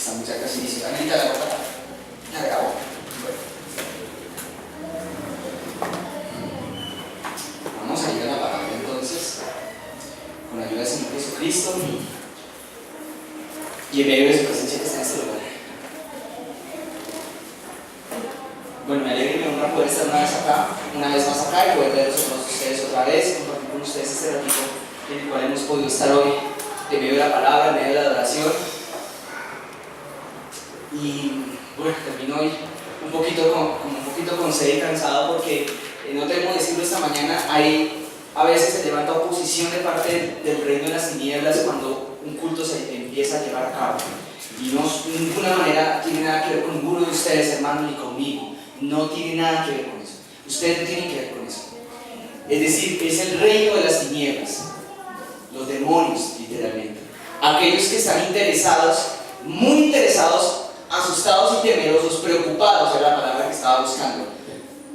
Esta muchacha sí dice, Anita, la boca, la grabo. Bueno. Vamos a ir a la palabra entonces, con la ayuda del Señor Jesucristo y en medio de su presencia que está en este lugar. Bueno, me alegra y me honra poder estar una vez más acá y poder verlos a todos ustedes otra vez, compartir con ustedes este ratito en el cual hemos podido estar hoy en medio de la palabra, en medio de la adoración. Y bueno, termino hoy un poquito con sed y cansado porque no tenemos que decirlo esta mañana, a veces se levanta oposición de parte del reino de las tinieblas cuando un culto se empieza a llevar a cabo. Y no, de ninguna manera tiene nada que ver con ninguno de ustedes, hermanos, ni conmigo. No tiene nada que ver con eso. Ustedes no tienen que ver con eso. Es decir, es el reino de las tinieblas. Los demonios, literalmente. Aquellos que están interesados, muy interesados, asustados y temerosos, preocupados, era la palabra que estaba buscando,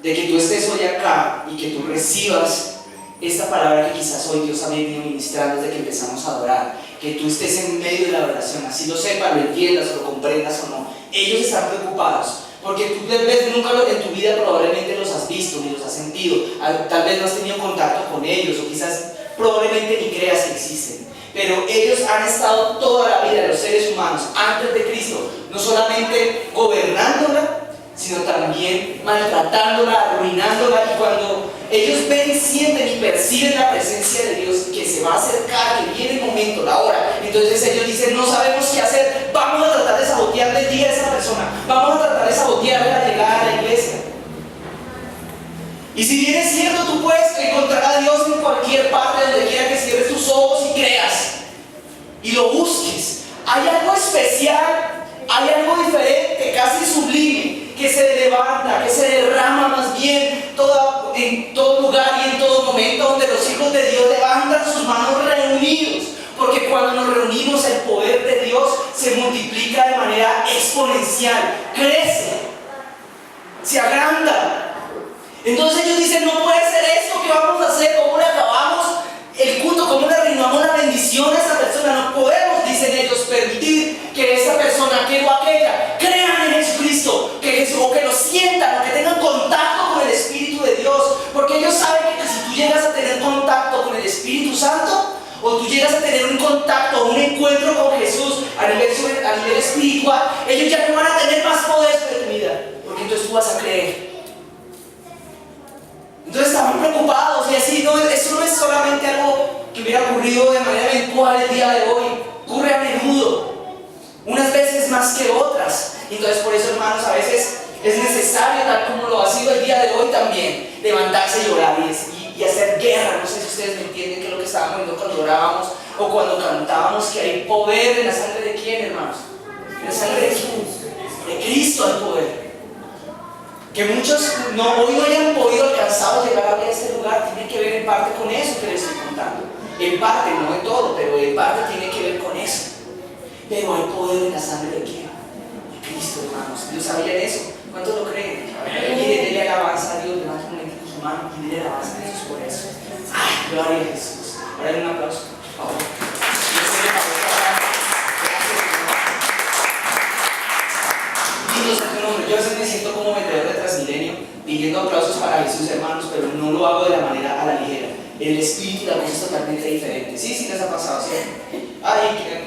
de que tú estés hoy acá y que tú recibas esta palabra que quizás hoy Dios ha venido ministrando desde que empezamos a adorar, que tú estés en medio de la oración, así lo sepas, lo entiendas o lo comprendas o no. Ellos están preocupados porque tú tal vez nunca en tu vida probablemente los has visto ni los has sentido, tal vez no has tenido contacto con ellos o quizás probablemente ni creas que existen, pero ellos han estado toda la vida de los seres humanos antes de Cristo, no solamente gobernándola, sino también maltratándola, arruinándola. Y cuando ellos ven, sienten y perciben la presencia de Dios que se va a acercar, que viene el momento, la hora, entonces ellos dicen, no sabemos qué hacer, vamos a tratar de sabotearle el día a esa persona, vamos a tratar de sabotearle la llegada a la iglesia. Y si bien es cierto, tú puedes encontrar a Dios en cualquier parte, donde quiera que cierres tus ojos y creas y lo busques, hay algo especial, hay algo diferente, casi sublime, que se levanta, que se derrama más bien en todo lugar y en todo momento donde los hijos de Dios levantan sus manos reunidos, porque cuando nos reunimos el poder de Dios se multiplica de manera exponencial, crece, se agranda. Entonces ellos dicen, no puede ser esto, ¿qué vamos a hacer? ¿Cómo le acabamos el culto? ¿Cómo le arruinamos la bendición a esa persona? No podemos, dicen ellos, permitir que esa persona, que o aquella, crean en Jesucristo, o que lo sientan, o que tengan contacto con el Espíritu de Dios, porque ellos saben que si tú llegas a tener contacto con el Espíritu Santo, o tú llegas a tener un contacto, un encuentro con Jesús a nivel espiritual, ellos ya no van a tener más poder sobre tu vida, porque entonces tú vas a creer. Entonces estaban preocupados y así, no, eso no es solamente algo que hubiera ocurrido de manera eventual el día de hoy, ocurre a menudo, unas veces más que otras. Entonces por eso, hermanos, a veces es necesario, tal como lo ha sido el día de hoy también, levantarse y orar y hacer guerra. No sé si ustedes me entienden que es lo que estábamos viendo cuando orábamos o cuando cantábamos, que hay poder en la sangre de ¿quién, hermanos? En la sangre de Cristo hay poder. Que muchos hoy no hayan podido alcanzar o llegar a este lugar, tiene que ver en parte con eso que les estoy contando. En parte, no de todo, pero en parte tiene que ver con eso. Pero hay poder en la sangre de ¿quién? De Cristo, hermanos. Dios sabía eso. ¿Cuántos lo creen? Y denle alabanza a Dios, levanta un momento su mano y denle alabanza a Jesús por eso. ¡Ay, gloria a Jesús! Ahora un aplauso, por favor. Yo a veces me siento como vendedor de Transmilenio pidiendo aplausos para Jesús, hermanos, pero no lo hago de la manera a la ligera. El espíritu y la voz es totalmente diferente. Sí, les ha pasado, ¿sí?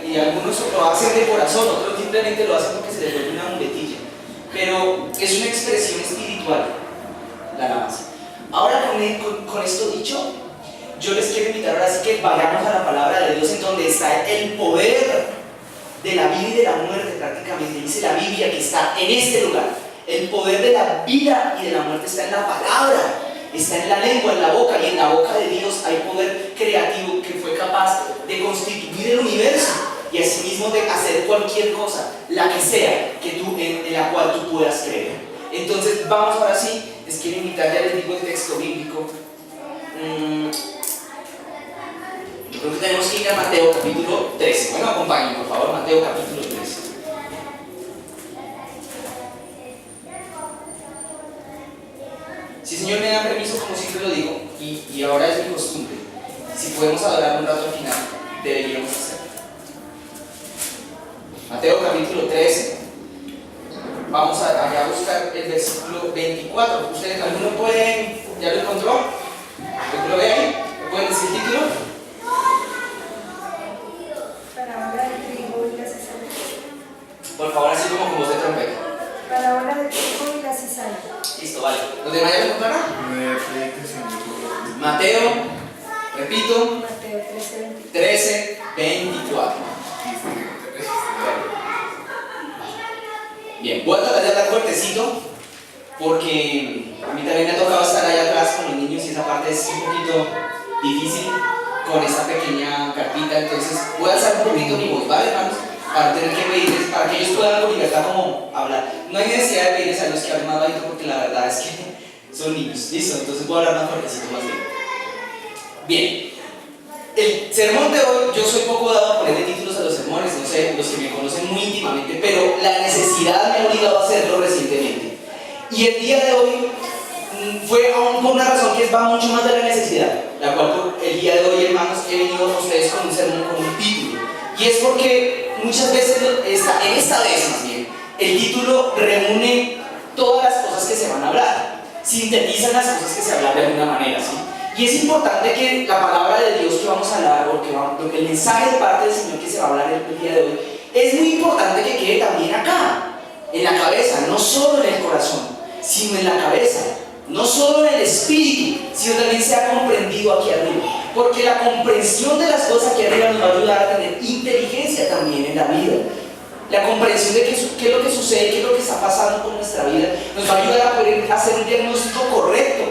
Y algunos lo hacen de corazón, otros simplemente lo hacen porque se les vuelve una muletilla. Pero es una expresión espiritual, la alabanza. Ahora, con esto dicho, yo les quiero invitar ahora sí que vayamos a la palabra de Dios, en donde está el poder de la vida y de la muerte. Prácticamente dice la Biblia que está en este lugar. El poder de la vida y de la muerte está en la palabra, está en la lengua, en la boca, y en la boca de Dios hay poder creativo que fue capaz de constituir el universo y asimismo de hacer cualquier cosa, la que sea, en la cual tú puedas creer. Entonces vamos ahora sí, les quiero invitar, ya les digo el texto bíblico. Yo creo que tenemos que ir a Mateo capítulo 13. Bueno, acompáñenme por favor, Mateo capítulo 13. Si Señor me da permiso, como siempre lo digo, y ahora es mi costumbre, si podemos adorar un rato al final, deberíamos hacerlo. Mateo capítulo 13. Vamos allá a buscar el versículo 24. ¿Ustedes alguno pueden, ya lo encontró? ¿Lo ve ahí? ¿Me pueden decir el título? Parábola del trigo y la cizaña. Por favor, así como con voz de trompeta. Parábola del trigo y la cizaña. Listo, vale. ¿Los demás ya lo encontraron? Mateo, repito, Mateo 13:24. 13, 24. Bien, voy a tratar de hablar fuertecito porque a mí también me ha tocado estar allá atrás con los niños y esa parte es un poquito difícil con esta pequeña cartita, entonces voy a alzar un poquito mi voz, ¿vale, hermanos? Para tener que pedirles, para que ellos puedan con libertad como hablar. No hay necesidad de pedirles a los que hablen más bajito porque la verdad es que son niños, ¿listo? Entonces voy a hablar más fuertecito más bien. Bien. El sermón de hoy, yo soy poco dado a ponerle títulos a los sermones, no sé, los que me conocen muy íntimamente, pero la necesidad me ha obligado a hacerlo recientemente. Y el día de hoy fue aún por una razón que va mucho más de la necesidad, la cual por el día de hoy, hermanos, he venido a ustedes con un sermón con un título. Y es porque muchas veces, en esta vez más bien, el título reúne todas las cosas que se van a hablar, sintetiza las cosas que se hablan de alguna manera, ¿sí? Y es importante que la palabra de Dios que vamos a hablar, porque el mensaje de parte del Señor que se va a hablar el día de hoy, es muy importante que quede también acá, en la cabeza, no solo en el corazón, sino en la cabeza, no solo en el espíritu, sino también sea comprendido aquí arriba. Porque la comprensión de las cosas aquí arriba nos va a ayudar a tener inteligencia también en la vida. La comprensión de qué es lo que sucede, qué es lo que está pasando con nuestra vida, nos va a ayudar a poder hacer un diagnóstico correcto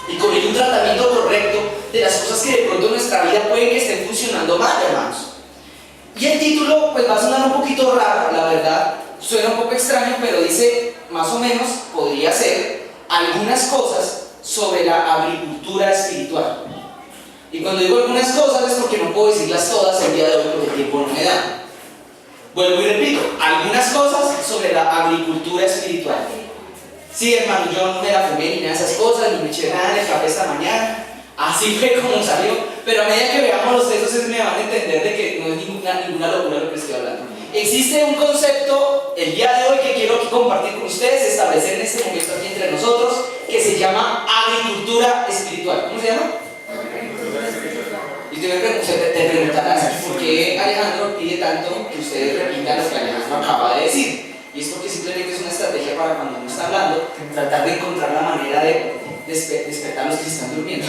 y con un tratamiento correcto de las cosas que de pronto en nuestra vida pueden que estén funcionando mal, hermanos. Y el título pues va a sonar un poquito raro, la verdad, suena un poco extraño, pero dice, más o menos, podría ser algunas cosas sobre la agricultura espiritual. Y cuando digo algunas cosas es porque no puedo decirlas todas el día de hoy porque el tiempo no me da. Vuelvo y repito, algunas cosas sobre la agricultura espiritual. Sí, hermano, yo no me la fumé ni nada de esas cosas, ni me eché nada en el café esta mañana. Así fue como salió. Pero a medida que veamos los textos me van a entender de que no es ninguna locura lo que estoy hablando. Existe un concepto el día de hoy que quiero compartir con ustedes, establecer en este momento aquí entre nosotros, que se llama agricultura espiritual. ¿Cómo se llama? Y te preguntarás, ¿por qué Alejandro pide tanto que ustedes repitan lo que Alejandro acaba de decir? Y es porque simplemente es una estrategia para cuando uno está hablando, tratar de encontrar la manera de despertar a los que están durmiendo.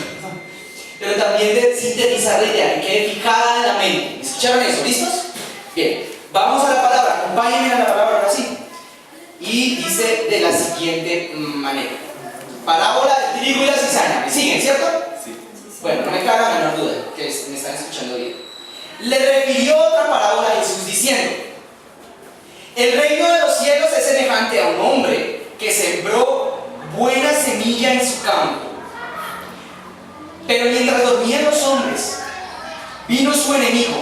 Pero también de sintetizar la idea, que quede fijada en la mente. ¿Escucharon eso? ¿Listos? Bien, vamos a la palabra, acompáñenme a la palabra ahora sí. Y dice de la siguiente manera: parábola del trigo y la cizaña. ¿Me siguen, cierto? Sí. Bueno, no me cabe la menor duda que me están escuchando bien. Le refirió otra parábola a Jesús diciendo: el reino de los cielos es semejante a un hombre que sembró buena semilla en su campo. Pero mientras dormían los hombres, vino su enemigo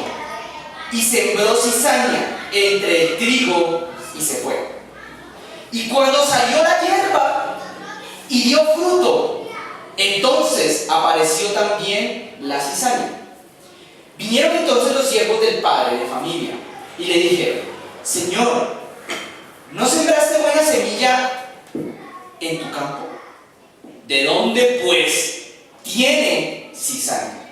y sembró cizaña entre el trigo y se fue. Y cuando salió la hierba y dio fruto, entonces apareció también la cizaña. Vinieron entonces los siervos del padre de familia y le dijeron: Señor, ¿no sembraste buena semilla en tu campo? ¿De dónde pues tiene cizaña?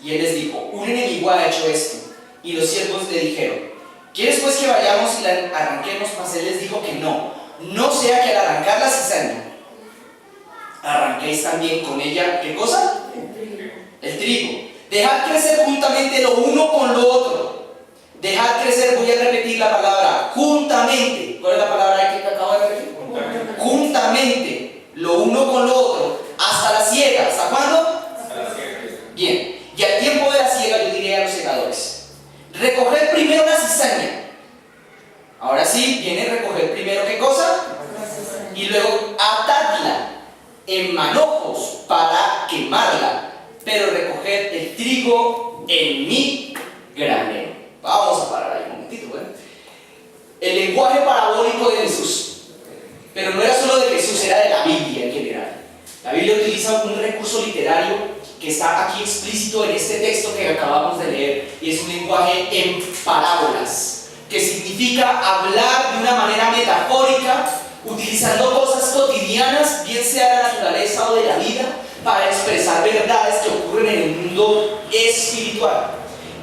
Y él les dijo: un enemigo ha hecho esto. Y los siervos le dijeron: ¿quieres pues que vayamos y la arranquemos? Mas él les dijo que no, no sea que al arrancar la cizaña arranquéis también con ella, ¿qué cosa? El trigo. Dejad crecer juntamente lo uno con lo otro. Dejad crecer, voy a repetir la palabra, juntamente. ¿Cuál es la palabra que acabo de repetir? Juntamente, lo uno con lo otro, hasta la siega. ¿Hasta cuándo? Hasta la siega. Bien, y al tiempo de la siega yo diré a los segadores: recoged primero la cizaña. Ahora sí, viene recoger primero ¿qué cosa? Y luego atadla en manojos para quemarla, pero recoged el trigo en mi granero. Vamos a parar ahí un momentito, ¿bueno? El lenguaje parabólico de Jesús, pero no era solo de Jesús, era de la Biblia en general. La Biblia utiliza un recurso literario que está aquí explícito en este texto que acabamos de leer, y es un lenguaje en parábolas, que que significa hablar de una manera metafórica, utilizando cosas cotidianas, bien sea de la naturaleza o de la vida, para expresar verdades que ocurren en el mundo espiritual.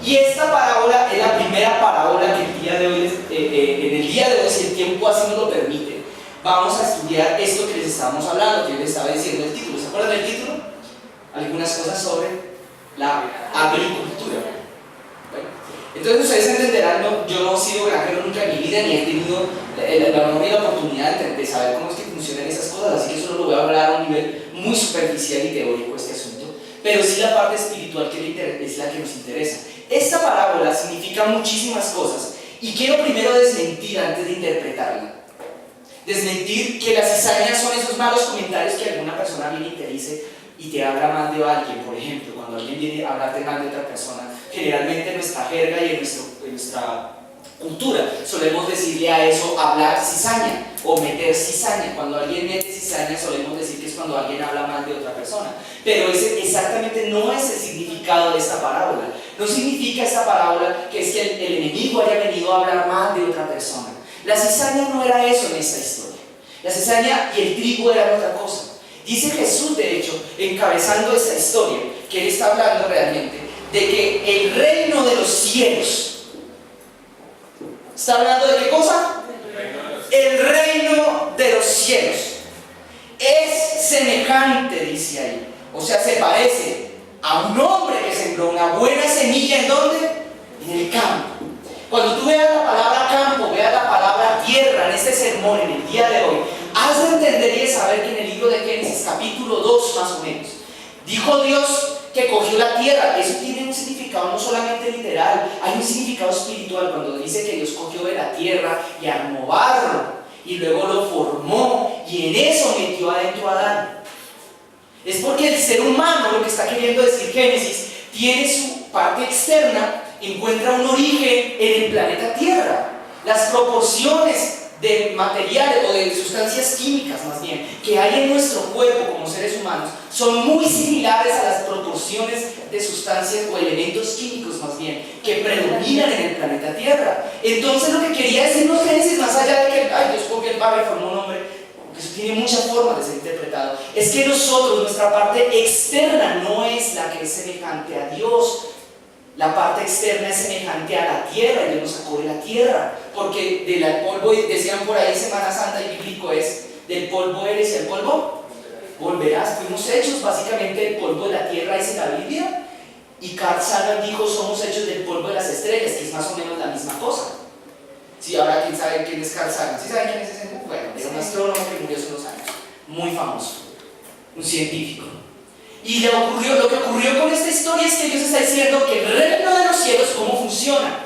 Y esta parábola es la primera parábola que el día de hoy, en el día de hoy, si el tiempo así nos lo permite, vamos a estudiar esto que les estábamos hablando, que yo les estaba diciendo el título. ¿Se acuerdan del título? Algunas cosas sobre la agricultura. Bueno, entonces ustedes entenderán, yo no he sido granjero nunca en mi vida, ni he tenido la honor y la oportunidad de saber cómo es que funcionan esas cosas, así que solo lo voy a hablar a un nivel muy superficial y teórico este asunto, pero sí la parte espiritual que es la que nos interesa. Esta parábola significa muchísimas cosas y quiero primero desmentir antes de interpretarla. Desmentir que las cizañas son esos malos comentarios que alguna persona viene y te dice y te habla mal de alguien. Por ejemplo, cuando alguien viene a hablarte mal de otra persona, generalmente en nuestra jerga y en nuestra cultura solemos decirle a eso hablar cizaña o meter cizaña. Cuando alguien mete cizaña solemos decir que es cuando alguien habla mal de otra persona, pero ese exactamente no es el significado de esta parábola. No significa esta parábola que es que el enemigo haya venido a hablar mal de otra persona. La cizaña no era eso en esta historia. La cizaña y el trigo eran otra cosa. Dice Jesús, de hecho, encabezando esta historia, que él está hablando realmente de que el reino de los cielos, ¿está hablando de qué cosa? El reino de los cielos es semejante, dice ahí, o sea, se parece a un hombre que sembró una buena semilla. ¿En dónde? En el campo. Cuando tú veas la palabra campo, veas la palabra tierra en este sermón, en el día de hoy, has de entender y de saber que en el libro de Génesis, capítulo 2 más o menos, dijo Dios que cogió la tierra. Eso tiene un significado no solamente literal, hay un significado espiritual cuando dice que Dios cogió de la tierra y armó barro y luego lo formó y en eso metió adentro a Adán. Es porque el ser humano, lo que está queriendo decir Génesis, tiene su parte externa, encuentra un origen en el planeta Tierra. Las proporciones de materiales o de sustancias químicas más bien que hay en nuestro cuerpo como seres humanos son muy similares a las proporciones de sustancias o elementos químicos más bien que predominan en el planeta Tierra. Entonces lo que quería decirnos Génesis, más allá de que Dios cogió el barro y formó un hombre, porque eso tiene muchas formas de ser interpretado, es que nosotros, nuestra parte externa no es la que es semejante a Dios. La parte externa es semejante a la tierra, Dios nos sacó de la tierra, porque del polvo, decían por ahí Semana Santa y bíblico es, del polvo eres y al polvo volverás. Fuimos hechos básicamente del polvo de la tierra, dice la Biblia, y Carl Sagan dijo somos hechos del polvo de las estrellas, que es más o menos la misma cosa. Si ahora quién sabe quién es Carl Sagan, ¿sí saben quién es ese? Bueno, era un astrónomo que murió hace unos años, muy famoso, un científico. Y lo que ocurrió con esta historia es que Dios está diciendo que el reino de los cielos, ¿cómo funciona?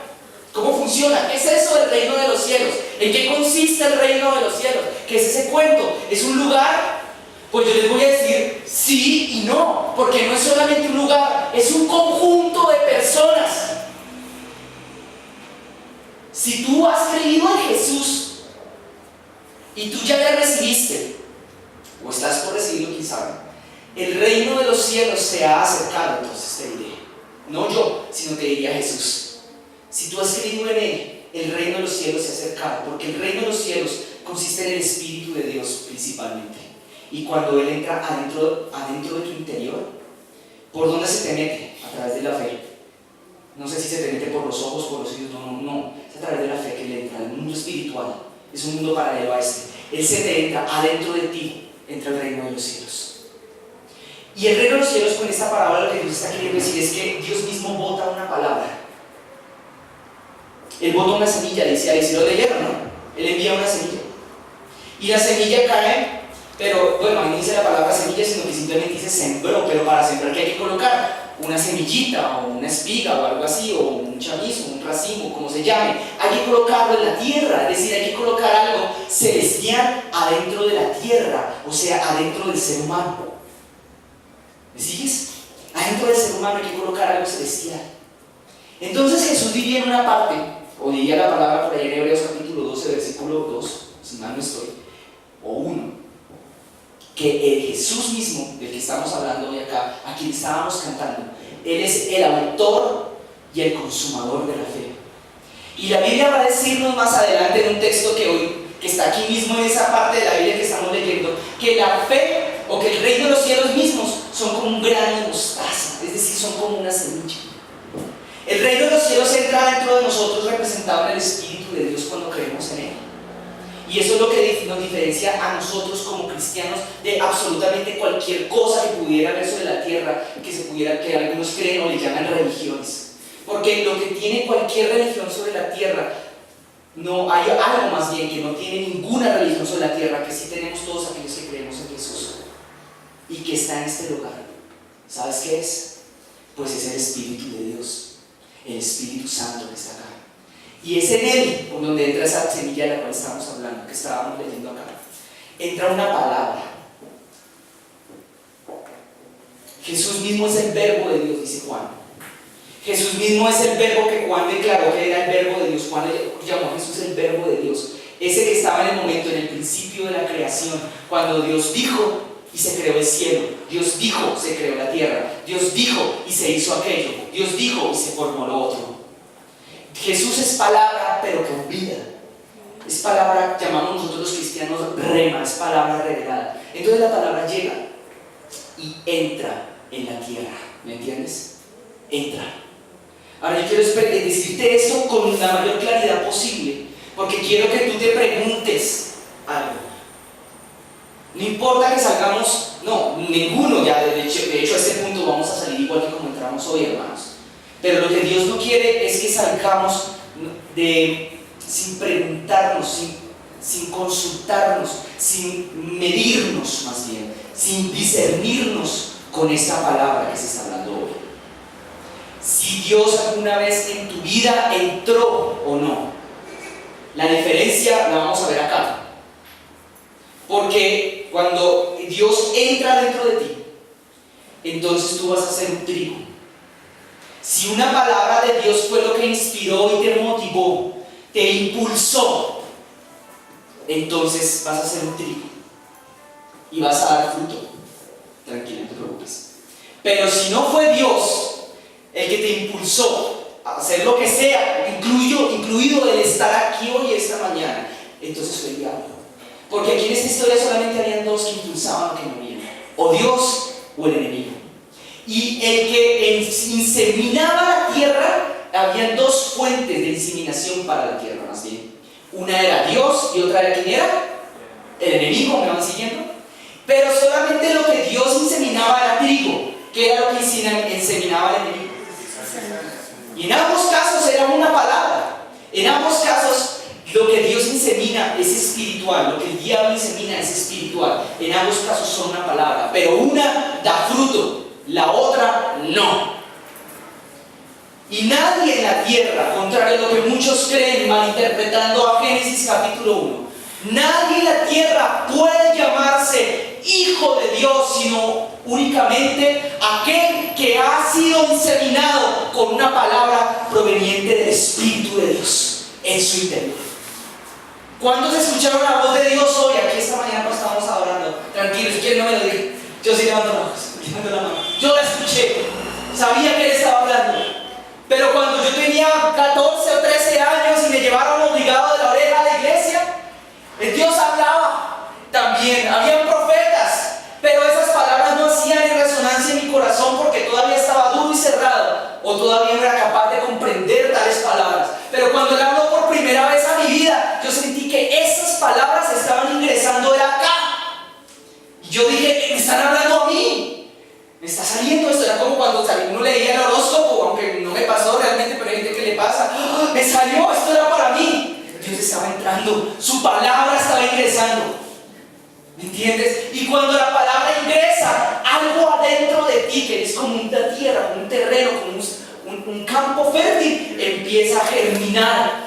¿Cómo funciona? ¿Qué es eso del reino de los cielos? ¿En qué consiste el reino de los cielos? ¿Qué es ese cuento? ¿Es un lugar? Pues yo les voy a decir sí y no, porque no es solamente un lugar, es un conjunto de personas. Si tú has creído en Jesús y tú ya le recibiste, o estás por recibirlo, quién sabe, el reino de los cielos se ha acercado. Entonces te diré, no yo, sino te diría Jesús, si tú has creído en Él, el reino de los cielos se ha acercado, porque el reino de los cielos consiste en el Espíritu de Dios principalmente. Y cuando Él entra adentro de tu interior, ¿por dónde se te mete? A través de la fe. No sé si se te mete por los ojos, por los oídos, no, es a través de la fe que Él entra. El mundo espiritual es un mundo paralelo a este. Él se te entra, adentro de ti entra el reino de los cielos. Y el reino de los cielos, con esta parábola, lo que Dios está queriendo decir es que Dios mismo bota una palabra. Él bota una semilla, dice ahí, si lo leyeron, ¿no? Él envía una semilla. Y la semilla cae, pero bueno, ahí no dice la palabra semilla, sino que simplemente dice sembró, pero para sembrar, ¿qué hay que colocar? Una semillita, o una espiga, o algo así, o un chamizo, un racimo, como se llame. Hay que colocarlo en la tierra, es decir, hay que colocar algo celestial adentro de la tierra, o sea, adentro del ser humano. ¿Me sigues? Adentro del ser humano hay que colocar algo celestial. Entonces Jesús diría en una parte, o diría la palabra por ahí en Hebreos capítulo 12, versículo 2, si mal no estoy, o 1, que el Jesús mismo, del que estamos hablando hoy acá, a quien estábamos cantando, Él es el autor y el consumador de la fe. Y la Biblia va a decirnos más adelante en un texto que está aquí mismo en esa parte de la Biblia que estamos leyendo, que la fe o que el reino de los cielos mismos son como un grano de mostaza, es decir, son como una semilla. El reino de los cielos entra dentro de nosotros representado en el Espíritu de Dios cuando creemos en Él. Y eso es lo que nos diferencia a nosotros como cristianos de absolutamente cualquier cosa que pudiera haber sobre la tierra, que algunos creen o le llaman religiones. Porque lo que tiene cualquier religión sobre la tierra, no hay algo más bien que no tiene ninguna religión sobre la tierra, que sí tenemos todos aquellos que creemos en Jesús y que está en este lugar. ¿Sabes qué es? Pues es el Espíritu de Dios, el Espíritu Santo que está acá. Y es en Él por donde entra esa semilla de la cual estamos hablando, que estábamos leyendo acá. Entra una palabra. Jesús mismo es el verbo de Dios, dice Juan. Jesús mismo es el verbo que Juan declaró que era el verbo de Dios. Juan le llamó a Jesús el verbo de Dios. Ese que estaba en el momento, en el principio de la creación, cuando Dios dijo y se creó el cielo. Dios dijo, se creó la tierra. Dios dijo y se hizo aquello. Dios dijo y se formó lo otro. Jesús es palabra, pero con vida. Es palabra, llamamos nosotros los cristianos rema, es palabra revelada. Entonces la palabra llega y entra en la tierra. ¿Me entiendes? Entra. Ahora yo quiero decirte esto con la mayor claridad posible, porque quiero que tú te preguntes algo. No importa que salgamos, no, ninguno ya, de hecho a este punto vamos a salir igual que como entramos hoy, hermanos. Pero lo que Dios no quiere es que salgamos sin preguntarnos, sin consultarnos, sin medirnos más bien, sin discernirnos con esta palabra que se está hablando hoy. Si Dios alguna vez en tu vida entró o no. La diferencia la vamos a ver acá. Porque cuando Dios entra dentro de ti, entonces tú vas a ser un trigo. Si una palabra de Dios fue lo que inspiró y te motivó, te impulsó, entonces vas a ser un trigo y vas a dar fruto. Tranquila, no te preocupes. Pero si no fue Dios el que te impulsó a hacer lo que sea, incluido el estar aquí hoy esta mañana, entonces fue el diablo. Porque aquí en esta historia solamente habían dos que impulsaban lo que morían: o Dios o el enemigo. Y el que inseminaba la tierra, habían dos fuentes de inseminación para la tierra, más bien. Una era Dios y otra era ¿quién era? El enemigo, ¿me van siguiendo? Pero solamente lo que Dios inseminaba era trigo, que era lo que inseminaba el enemigo. Y en ambos casos era una palabra. En ambos casos lo que Dios insemina es espiritual, lo que el diablo insemina es espiritual. En ambos casos son una palabra, pero una da fruto, la otra no. Y nadie en la tierra, contrario a lo que muchos creen malinterpretando a Génesis capítulo 1, nadie en la tierra puede llamarse hijo de Dios, sino únicamente aquel que ha sido inseminado con una palabra proveniente del Espíritu de Dios en su interior. ¿Cuántos escucharon la voz de Dios hoy? Aquí esta mañana no estamos adorando. Tranquilos, ¿quién no me lo dijo? Yo sí levanto la mano. Yo la escuché, sabía que Él estaba hablando. Pero cuando yo tenía 14 o 13 años y me llevaron obligado de la oreja a la iglesia, Dios hablaba también. Habían profetas, pero esas palabras no hacían en resonancia en mi corazón porque todavía estaba duro y cerrado, o todavía no era capaz de comprender tales palabras. Pero cuando Él habló por primera vez a mi vida, yo sentí que esas palabras estaban ingresando de acá. Y yo dije, me están hablando a mí. Me está saliendo esto. Era como cuando uno leía el horóscopo, aunque no me pasó realmente, pero hay gente que le pasa. ¡Oh, me salió! Esto era para mí. Dios estaba entrando, su palabra estaba ingresando. ¿Me entiendes? Y cuando la palabra ingresa, algo adentro de ti, que es como una tierra, como un terreno, como un campo fértil, empieza a germinar.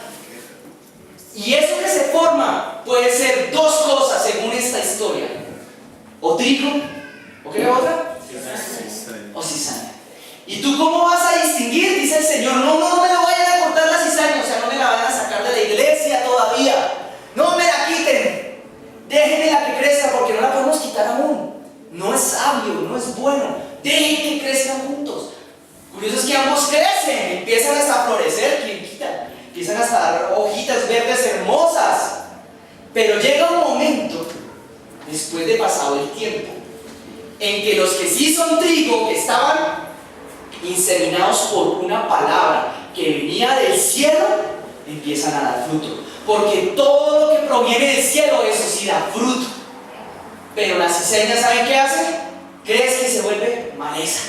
Y eso que se forma puede ser dos cosas según esta historia: o trigo, ¿o qué es la otra? O cizaña. ¿Y tú cómo vas a distinguir? Dice el Señor: no me lo vayan a cortar la cizaña, o sea, no me la van a sacar de la iglesia todavía, no me la quiten, déjenme la que crezca, porque no la podemos quitar aún. No es sabio, no es bueno, dejen que crezcan juntos. Curioso es que ambos crecen, empiezan hasta a florecer, quien quita, empiezan hasta a dar hojitas verdes hermosas. Pero llega un momento, después de pasado el tiempo, en que los que sí son trigo, que estaban inseminados por una palabra que venía del cielo, empiezan a dar fruto. Porque todo lo que proviene del cielo, eso sí da fruto. Pero la cizaña, ¿saben qué hace? Crece y se vuelve maleza.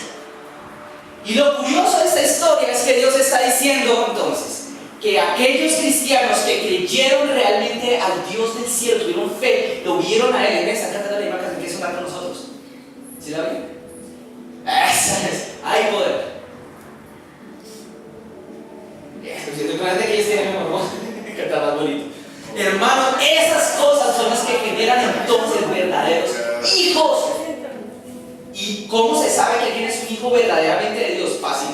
Y lo curioso de esta historia es que Dios está diciendo entonces que aquellos cristianos que creyeron realmente al Dios del cielo, tuvieron fe, lo vieron a Él, me están cantando la misma canción que sonar con nosotros. ¿Sí la ven? Esa es, hay poder. Siento que antes que ellos tienen mejor voz, cantar más bonito. Hermanos, esas cosas son las que generan entonces verdaderos hijos. ¿Y cómo se sabe que tienes un hijo verdaderamente de Dios? Fácil,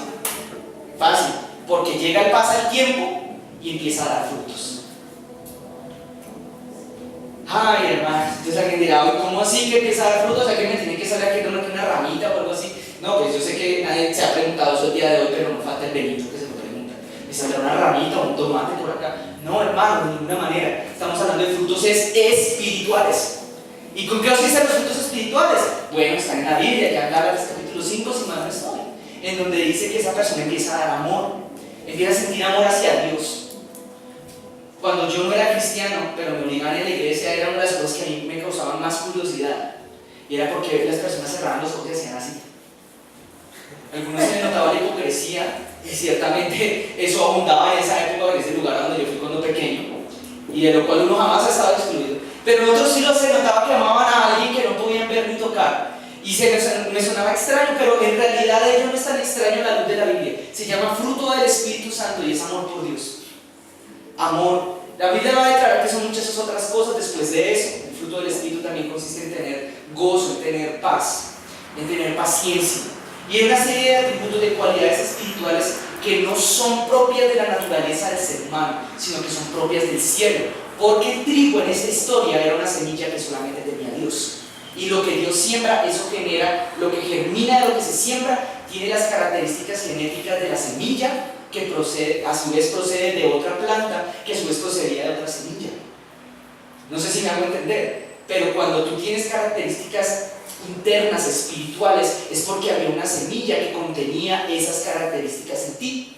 fácil, porque pasa el tiempo y empieza a dar frutos. Ay, hermano, entonces alguien dirá, ¿cómo así que empieza a dar frutos? ¿A qué me tiene que salir aquí una ramita o algo así? No, pues yo sé que nadie se ha preguntado eso el día de hoy, pero no falta el Benito que se lo pregunta. ¿Me saldrá una ramita o un tomate por acá? No, hermano, de ninguna manera. Estamos hablando de frutos espirituales. ¿Y con qué os dicen los frutos espirituales? Bueno, está en la Biblia, ya en Gálatas capítulo 5, si mal no estoy, en donde dice que esa persona empieza a dar amor, empieza a sentir amor hacia Dios. Cuando yo no era cristiano, pero me obligaban en la iglesia, era una de las cosas que a mí me causaban más curiosidad. Y era porque las personas cerraban los ojos y hacían así. Algunos se notaba la hipocresía, y ciertamente eso abundaba en esa época, en ese lugar donde yo fui cuando pequeño, y de lo cual uno jamás ha estado excluido. Pero otros sí se notaba que amaban a alguien que no podían ver ni tocar. Y me sonaba extraño, pero en realidad ello no es tan extraño a la luz de la Biblia. Se llama fruto del Espíritu Santo y es amor por Dios. Amor. La Biblia va a declarar que son muchas otras cosas después de eso. El fruto del Espíritu también consiste en tener gozo, en tener paz, en tener paciencia. Y hay una serie de atributos, de cualidades espirituales que no son propias de la naturaleza del ser humano, sino que son propias del cielo. Porque el trigo en esta historia era una semilla que solamente tenía Dios. Y lo que Dios siembra, eso genera, lo que germina de lo que se siembra, tiene las características genéticas de la semilla, que procede, a su vez procede de otra planta, que a su vez procedía de otra semilla. No sé si me hago entender, pero cuando tú tienes características internas, espirituales, es porque había una semilla que contenía esas características en ti.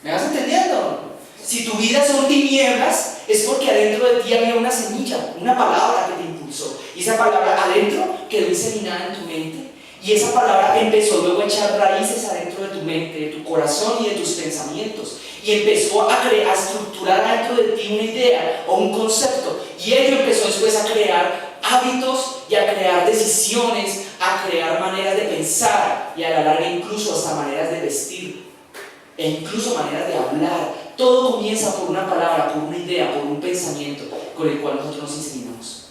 ¿Me vas entendiendo? Si tu vida son tinieblas, es porque adentro de ti había una semilla, una palabra que te impulsó. Y esa palabra adentro quedó inseminada en tu mente. Y esa palabra empezó luego a echar raíces adentro de tu mente, de tu corazón y de tus pensamientos. Y empezó a estructurar adentro de ti una idea o un concepto. Y ello empezó después a crear hábitos y a crear decisiones, a crear maneras de pensar y a la larga incluso hasta maneras de vestir e incluso maneras de hablar. Todo comienza por una palabra, por una idea, por un pensamiento con el cual nosotros nos inseminamos.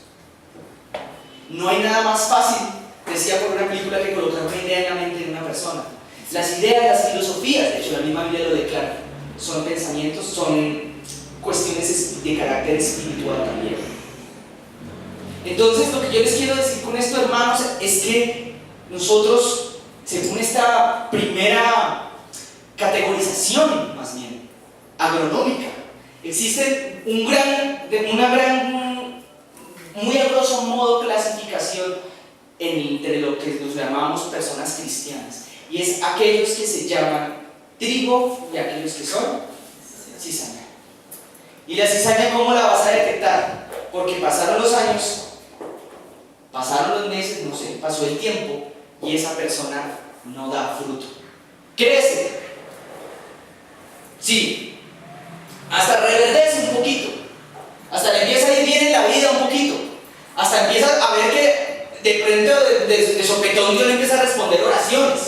No hay nada más fácil, decía por una película, que colocar una idea en la mente de una persona. Las ideas, las filosofías, de hecho la misma Biblia lo declara, son pensamientos, son cuestiones de carácter espiritual también. Entonces lo que yo les quiero decir con esto, hermanos, es que nosotros, según esta primera categorización, más bien agronómica, existe una gran, muy a grosso modo, clasificación entre lo que nos llamamos personas cristianas, y es aquellos que se llaman trigo y aquellos que son cizaña. Y la cizaña, ¿cómo la vas a detectar? Porque pasaron los años, pasaron los meses, no sé, pasó el tiempo y esa persona no da fruto. Crece, sí, hasta reverdece un poquito, hasta le empieza a ir bien en la vida un poquito, hasta empieza a ver que de pronto de sopetón Dios le empieza a responder oraciones,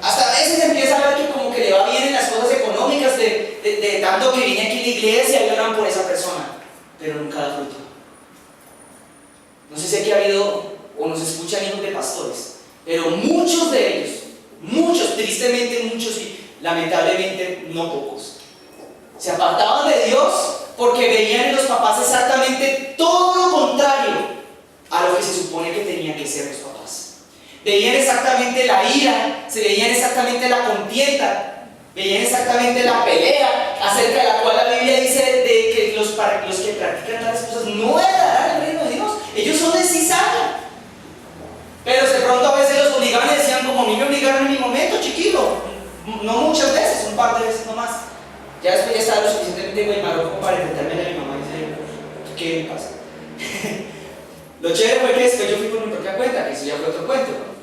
hasta a veces empieza a ver que como que le va bien en las cosas económicas de tanto que viene aquí a la iglesia y oran por esa persona, pero nunca da fruto. No sé si aquí ha habido o nos escuchan hijos de pastores, pero muchos de ellos, muchos, tristemente muchos y lamentablemente no pocos, se apartaban de Dios porque veían en los papás exactamente todo lo contrario a lo que se supone que tenían que ser los papás. Veían exactamente la ira, se veían exactamente la contienda, veían exactamente la pelea acerca de la cual la Biblia dice cosas no heredarán el reino de Dios. Ellos son de cizaña. Pero de pronto a veces los obligaban y decían, como a mí me obligaron en mi momento, chiquito. No muchas veces, un par de veces nomás. Ya después ya estaba lo suficientemente guaymaro como para enfrentarme a mi mamá y decir, ¿qué me pasa? Lo chévere fue que después yo fui por mi propia cuenta, que eso ya fue otro cuento, ¿no?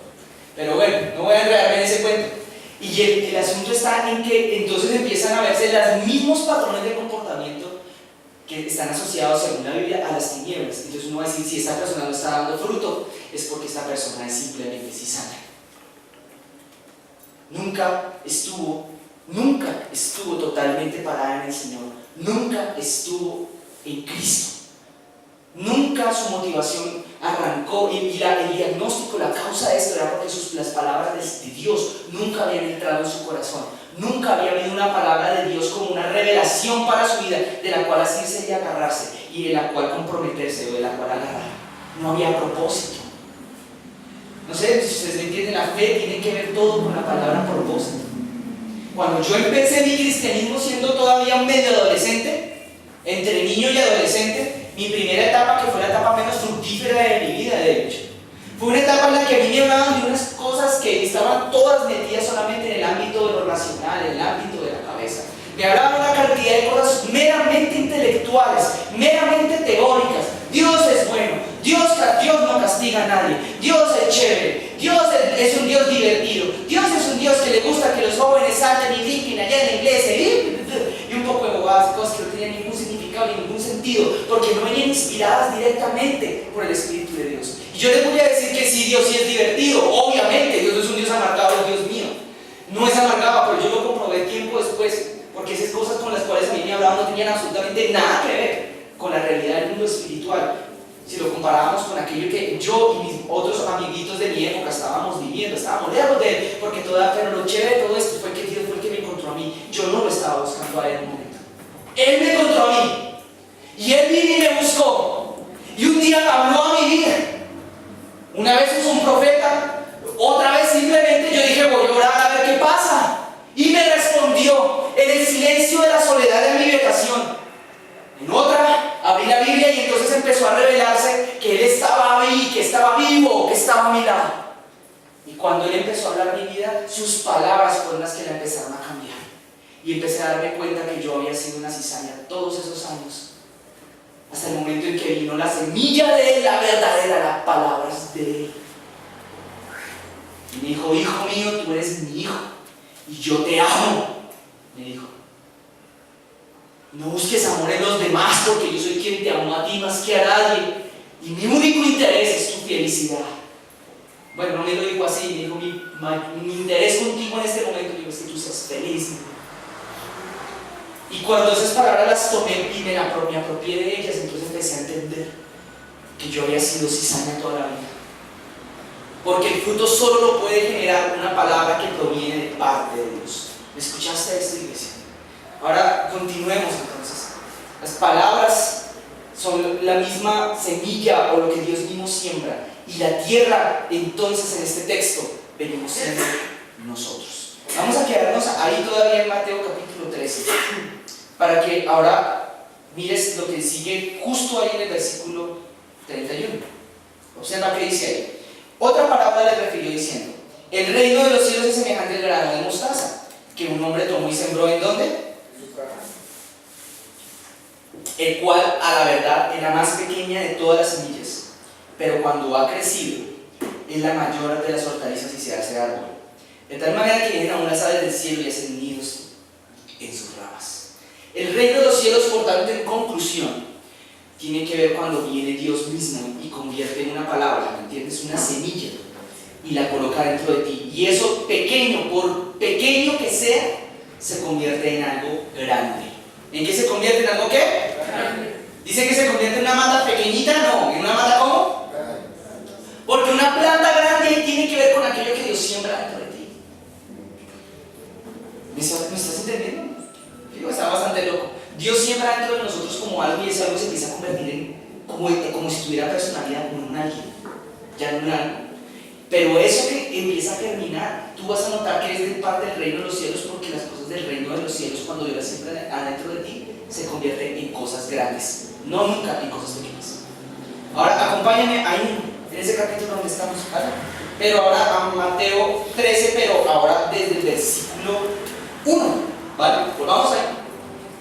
Pero bueno, no voy a enredarme en ese cuento. Y el asunto está en que entonces empiezan a verse los mismos patrones de comportamiento que están asociados, según la Biblia, a las tinieblas. Entonces uno va a decir, si esta persona no está dando fruto, es porque esta persona es simplemente cizaña. Nunca estuvo totalmente parada en el Señor. Nunca estuvo en Cristo. Nunca su motivación arrancó, y el diagnóstico, la causa de esto era porque las palabras de Dios nunca habían entrado en su corazón. Nunca había habido una palabra de Dios como una revelación para su vida, de la cual asirse y agarrarse, y de la cual comprometerse o de la cual agarrar. No había propósito. No sé si ustedes me entienden, la fe tiene que ver todo con la palabra propósito. Cuando yo empecé mi cristianismo siendo todavía un medio adolescente, entre niño y adolescente, mi primera etapa, que fue la etapa menos fructífera de mi vida, de hecho, fue una etapa en la que a mí me hablaban de unas cosas que estaban todas metidas solamente en el ámbito de lo racional, en el ámbito de la cabeza. Me hablaban una cantidad de cosas meramente intelectuales, meramente teóricas. Dios es bueno, Dios no castiga a nadie, Dios es chévere, Dios es un Dios divertido, Dios es un Dios que le gusta que los jóvenes salten y brinquen allá en la iglesia y un poco de bobadas, cosas que no tenían ningún significado ni ningún sentido, porque no venían inspiradas directamente por el Espíritu de Dios. Y yo les voy a decir que sí, Dios sí es divertido, obviamente, Dios no es un Dios amargado, es Dios mío. No es amargado, pero yo lo comprobé tiempo después, porque esas cosas con las cuales a mí me hablaban no tenían absolutamente nada que ver con la realidad del mundo espiritual. Si lo comparábamos con aquello que yo y mis otros amiguitos de mi época estábamos viviendo, estábamos lejos de él, porque pero lo chévere de todo esto fue que Dios fue el que me encontró a mí. Yo no lo estaba buscando a él en un momento. Él me encontró a mí. Y él vino y me buscó. Y un día habló a mi vida. Una vez es un profeta, otra vez simplemente yo dije, voy a orar a ver qué pasa. Y me respondió en el silencio de la soledad de mi habitación. En otra, abrí la Biblia y entonces empezó a revelarse que Él estaba ahí, que estaba vivo, que estaba a mi lado. Y cuando Él empezó a hablar mi vida, sus palabras fueron las que la empezaron a cambiar. Y empecé a darme cuenta que yo había sido una cizaña todos esos años. Hasta el momento en que vino la semilla de Él, la verdadera, las palabras de Él. Y me dijo, hijo mío, tú eres mi hijo. Y yo te amo, me dijo. No busques amor en los demás, porque yo soy quien te amó a ti más que a nadie. Y mi único interés es tu felicidad. Bueno, no me lo dijo así, me dijo, mi interés contigo en este momento es que tú seas feliz. Y cuando esas palabras las tomé y me apropié de ellas, entonces empecé a entender que yo había sido cizaña toda la vida. Porque el fruto solo lo puede generar una palabra que proviene de parte de Dios. ¿Me escuchaste esto, iglesia? Ahora continuemos entonces. Las palabras son la misma semilla o lo que Dios mismo siembra. Y la tierra, entonces, en este texto, venimos siendo nosotros. Vamos a quedarnos ahí todavía en Mateo capítulo 13. Para que ahora mires lo que sigue justo ahí en el versículo 31. Observa qué dice ahí. Otra parábola le refirió diciendo: el reino de los cielos es semejante al grano de mostaza, que un hombre tomó y sembró ¿en dónde? El cual, a la verdad, es la más pequeña de todas las semillas, pero cuando ha crecido, es la mayor de las hortalizas y se hace árbol. De tal manera que vienen aún las aves del cielo y hacen nidos en sus ramas. El reino de los cielos, por tanto, en conclusión, tiene que ver cuando viene Dios mismo y convierte en una palabra, ¿me entiendes? Una semilla, y la coloca dentro de ti. Y eso pequeño, por pequeño que sea, se convierte en algo grande. ¿En qué se convierte? ¿En algo qué? Grande. Dice que se convierte en una mata pequeñita, no. ¿En una mata cómo? Grande. Porque una planta grande tiene que ver con aquello que Dios siembra dentro de ti. ¿Me estás entendiendo? Digo, está bastante loco. Dios siembra dentro de nosotros como algo, y ese algo se empieza a convertir en como si tuviera personalidad, como en un alguien, ya no en un algo. Pero eso que empieza a germinar, tú vas a notar que eres de parte del reino de los cielos, porque las cosas del reino de los cielos, cuando Dios las siembra adentro de ti, se convierte en cosas grandes, no nunca en cosas pequeñas. Ahora acompáñenme ahí en ese capítulo donde estamos, ¿vale? Pero ahora a Mateo 13, pero ahora desde el versículo 1, ¿vale? Volvamos ahí.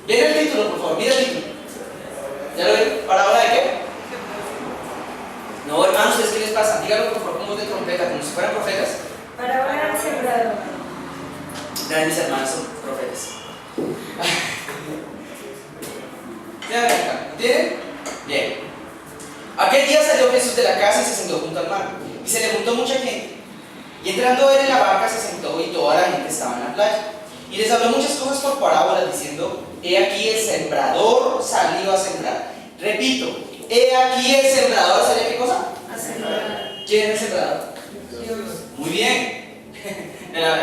Ven el título, por favor, mira el título. ¿Ya lo ven? ¿Parábola de qué? No, hermanos, ¿ustedes qué les pasa? Díganlo por favor con voz de trompeta, como si fueran profetas. Parábola del sembrador. Vean, mis hermanos son profetas. Vean acá, ¿entienden? Bien. Aquel día salió Jesús de la casa y se sentó junto al mar. Y se le juntó mucha gente. Y entrando él en la barca se sentó y toda la gente estaba en la playa. Y les habló muchas cosas por parábolas, diciendo: he aquí el sembrador salió a sembrar. Repito, he aquí el sembrador salió a ¿qué cosa? A sembrar. ¿Quién es el sembrador? Dios. Muy bien.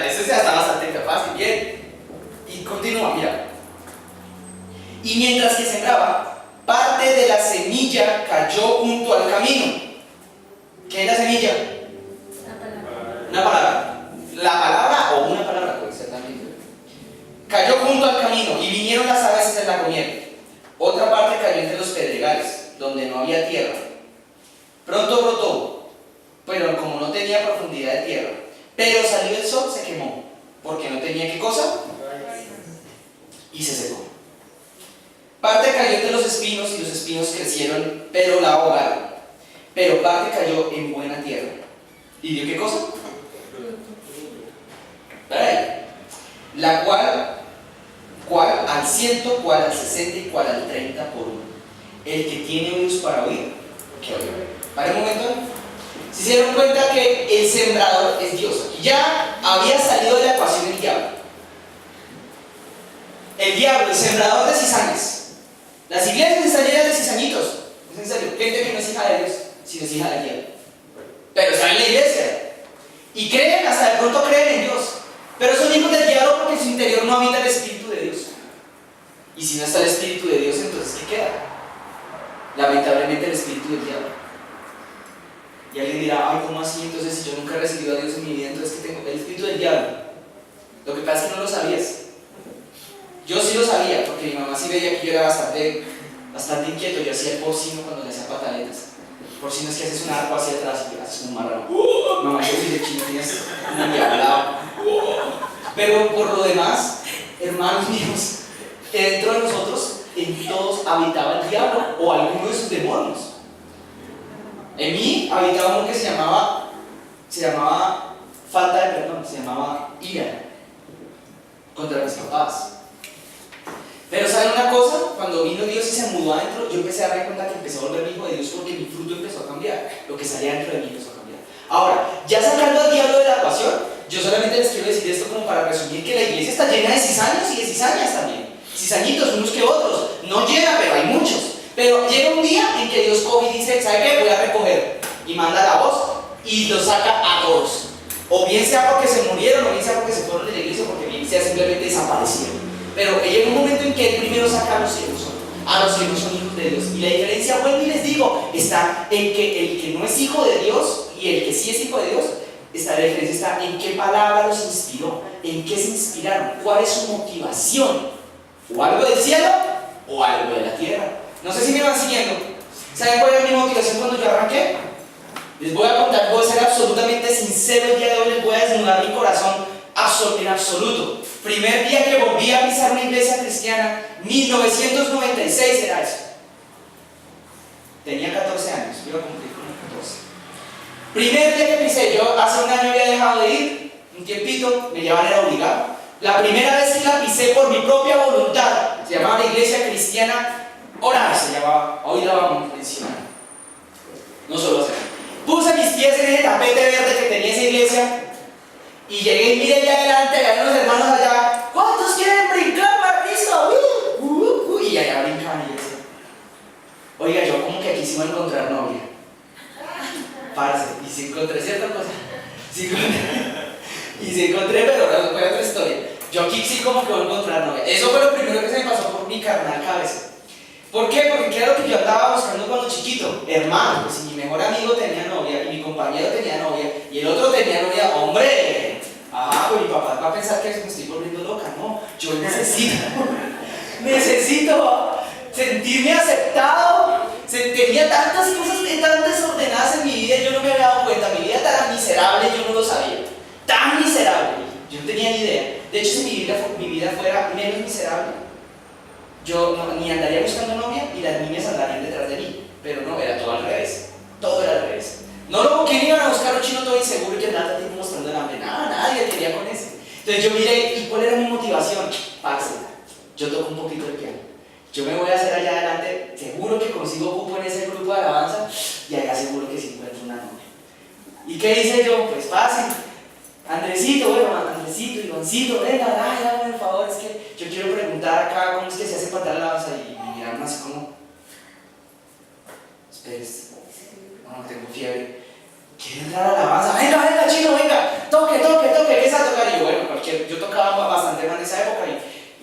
Eso ya está bastante fácil. Bien. Y continúa, mira. Y mientras que sembraba, parte de la semilla cayó junto al camino. ¿Qué es la semilla? La palabra. Una palabra. La palabra o una palabra puede ser también. Cayó junto al camino y vinieron las aves y se la comieron. Otra parte cayó entre los pedregales, donde no había tierra. Pronto brotó, pero como no tenía profundidad de tierra. Pero salió el sol, se quemó, porque no tenía ¿qué cosa? Y se secó. Parte cayó entre los espinos y los espinos crecieron, pero la ahogaron. Pero parte cayó en buena tierra. ¿Y dio qué cosa? La cual al 100, cual al 60 y cual al 30 por uno. El que tiene oídos para oír, que oiga. Para un momento, si se dieron cuenta que el sembrador es Dios. Ya había salido de la ecuación el diablo. El diablo, el sembrador de cizañas. Las iglesias están llenas de cizañitos. Es en serio, gente que no es hija de Dios, sino es hija del diablo. Pero están en la iglesia. Y creen, hasta de pronto creen en Dios. Pero son hijos del diablo porque en su interior no habita el Espíritu de Dios. Y si no está el Espíritu de Dios, entonces ¿qué queda? Lamentablemente el Espíritu del diablo. Y alguien dirá: ay, ¿cómo así? Entonces si yo nunca he recibido a Dios en mi vida, entonces ¿qué tengo? El Espíritu del diablo. Lo que pasa es que no lo sabías. Yo sí lo sabía, porque mi mamá sí veía que yo era bastante inquieto. Yo hacía el porcino cuando le hacía pataletas. Porcino es que haces un arco hacia atrás y haces un marrano. Mamá, yo soy de Chile, tienes un diablado. Pero por lo demás, hermanos míos, dentro de nosotros, en todos habitaba el diablo o alguno de sus demonios. En mí habitaba uno que se llamaba falta de perdón, se llamaba ira contra mis papás. Pero ¿saben una cosa? Cuando vino Dios y se mudó adentro, yo empecé a darme cuenta que empecé a volverme hijo de Dios porque mi fruto empezó a cambiar. Lo que salía dentro de mí empezó a cambiar. Ahora, ya sacando al diablo de la ecuación, yo solamente les quiero decir esto como para resumir que la iglesia está llena de cizaños y de cizañas también. Cizañitos unos que otros. No llena, pero hay muchos. Pero llega un día en que Dios coge y dice: ¿sabe qué? Voy a recoger. Y manda la voz y los saca a todos. O bien sea porque se murieron, o bien sea porque se fueron de la iglesia, o porque bien sea simplemente desaparecieron. Pero llega un momento en que Él primero saca a los que no son. A los que no son hijos de Dios. Y la diferencia, vuelvo y les digo, está en que el que no es hijo de Dios y el que sí es hijo de Dios, la diferencia está en qué palabra los inspiró, en qué se inspiraron, cuál es su motivación. O algo del cielo o algo de la tierra. No sé si me van siguiendo. ¿Saben cuál era mi motivación cuando yo arranqué? Les voy a contar, voy a ser absolutamente sincero el día de hoy, les voy a desnudar mi corazón en absoluto. Primer día que volví a pisar una iglesia cristiana, 1996 era eso. Tenía 14 años, iba a cumplir con los 14. Primer día que pisé, yo hace un año había dejado de ir, un tiempito, me llevaban, era obligado. La primera vez que la pisé por mi propia voluntad, se llamaba la iglesia cristiana Orar, se llamaba, hoy la vamos a mencionar. No solo hacer. Puse mis pies en ese tapete verde que tenía esa iglesia y llegué y miré allá adelante, había unos hermanos allá: ¿cuántos quieren brincar para Cristo? Y allá brincaban y yo decía: oiga, yo como que aquí sí voy a encontrar novia. Parce, y si encontré cierta cosa. Sí encontré, pero ahora fue otra historia. Yo aquí sí como que voy a encontrar novia. Eso fue lo primero que se me pasó por mi carnal cabeza. ¿Por qué? Porque claro que yo andaba buscando cuando chiquito, hermano, pues si mi mejor amigo tenía novia y mi compañero tenía novia y el otro tenía novia, ¡hombre! Pues mi papá va a pensar que me estoy volviendo loca, no, yo necesito necesito sentirme aceptado. Tenía tantas cosas tan desordenadas en mi vida, yo no me había dado cuenta. Mi vida tan miserable, yo no lo sabía. Tan miserable, yo no tenía ni idea. De hecho, si mi vida fuera menos miserable, yo ni andaría buscando novia y las niñas andarían detrás de mí. Pero no, era todo al revés. Todo era al revés. No, ¿quién iban a buscar a un chino todo inseguro y que nada tipo mostrando el hambre? Nada, nadie quería con ese. Entonces yo miré, ¿y cuál era mi motivación? Parce, yo toco un poquito el piano. Yo me voy a hacer allá adelante, seguro que consigo cupo en ese grupo de alabanza y allá seguro que sí encuentro una novia. ¿Y qué hice yo? Pues fácil. Andresito, Andresito, Ivancito, venga, dame por favor, es que yo quiero preguntar acá cómo es que se hace para la alabanza y miraron así como, espérese. No, tengo fiebre. ¿Quiere entrar a la alabanza? Venga, chino, venga. Toque. ¿Qué sabe tocar? Y yo, bueno, yo tocaba bastante más en esa época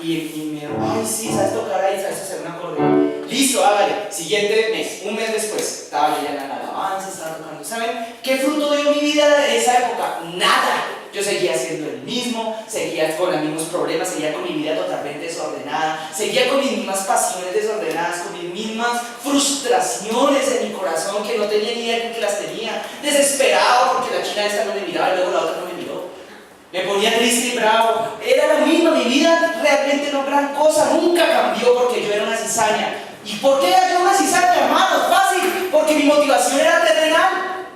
y me dijo, ay, sí, sabes tocar ahí, sabes hacer un acorde. Listo, hágale. Siguiente mes, un mes después, estaba yo ya en la alabanza, estaba tocando. ¿Saben qué fruto dio mi vida de esa época? Nada. Yo seguía siendo el mismo, seguía con los mismos problemas, seguía con mi vida totalmente desordenada, seguía con mis mismas pasiones desordenadas, con mis mismas frustraciones en mi corazón que no tenía ni idea de que las tenía, desesperado porque la china esta no me miraba y luego la otra no me miró. Me ponía triste y bravo. Era lo mismo, mi vida realmente no gran cosa, nunca cambió porque yo era una cizaña. ¿Y por qué era yo una cizaña, hermano? Fácil, porque mi motivación era terrenal.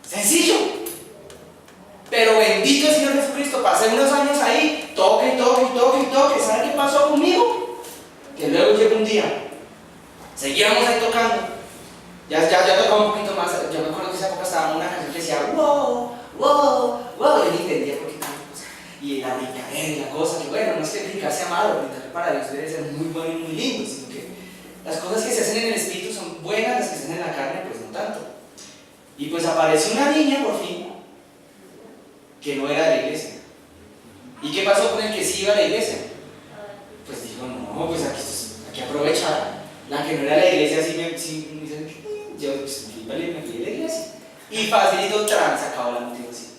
Sencillo. Pero bendito el Señor Jesucristo, pasé unos años ahí, toque. ¿Saben qué pasó conmigo? Que luego llegó un día, seguíamos ahí tocando, ya tocaba un poquito más. Yo me acuerdo que esa época estaba en una canción que decía wow, yo ni entendía por qué tanta cosa. Y la brincadera y la cosa, que bueno, no es que brincar sea malo, brincar para Dios debe ser muy bueno y muy lindo, sino que las cosas que se hacen en el espíritu son buenas, las que se hacen en la carne, pues no tanto. Y pues apareció una niña por fin, que no era de la iglesia. ¿Y qué pasó con el que sí iba a la iglesia? Pues dijo, no, pues aquí aprovecha. La que no era de la iglesia sí me dice, yo pues, me fui a la iglesia. Y facilito se acabó la motivación.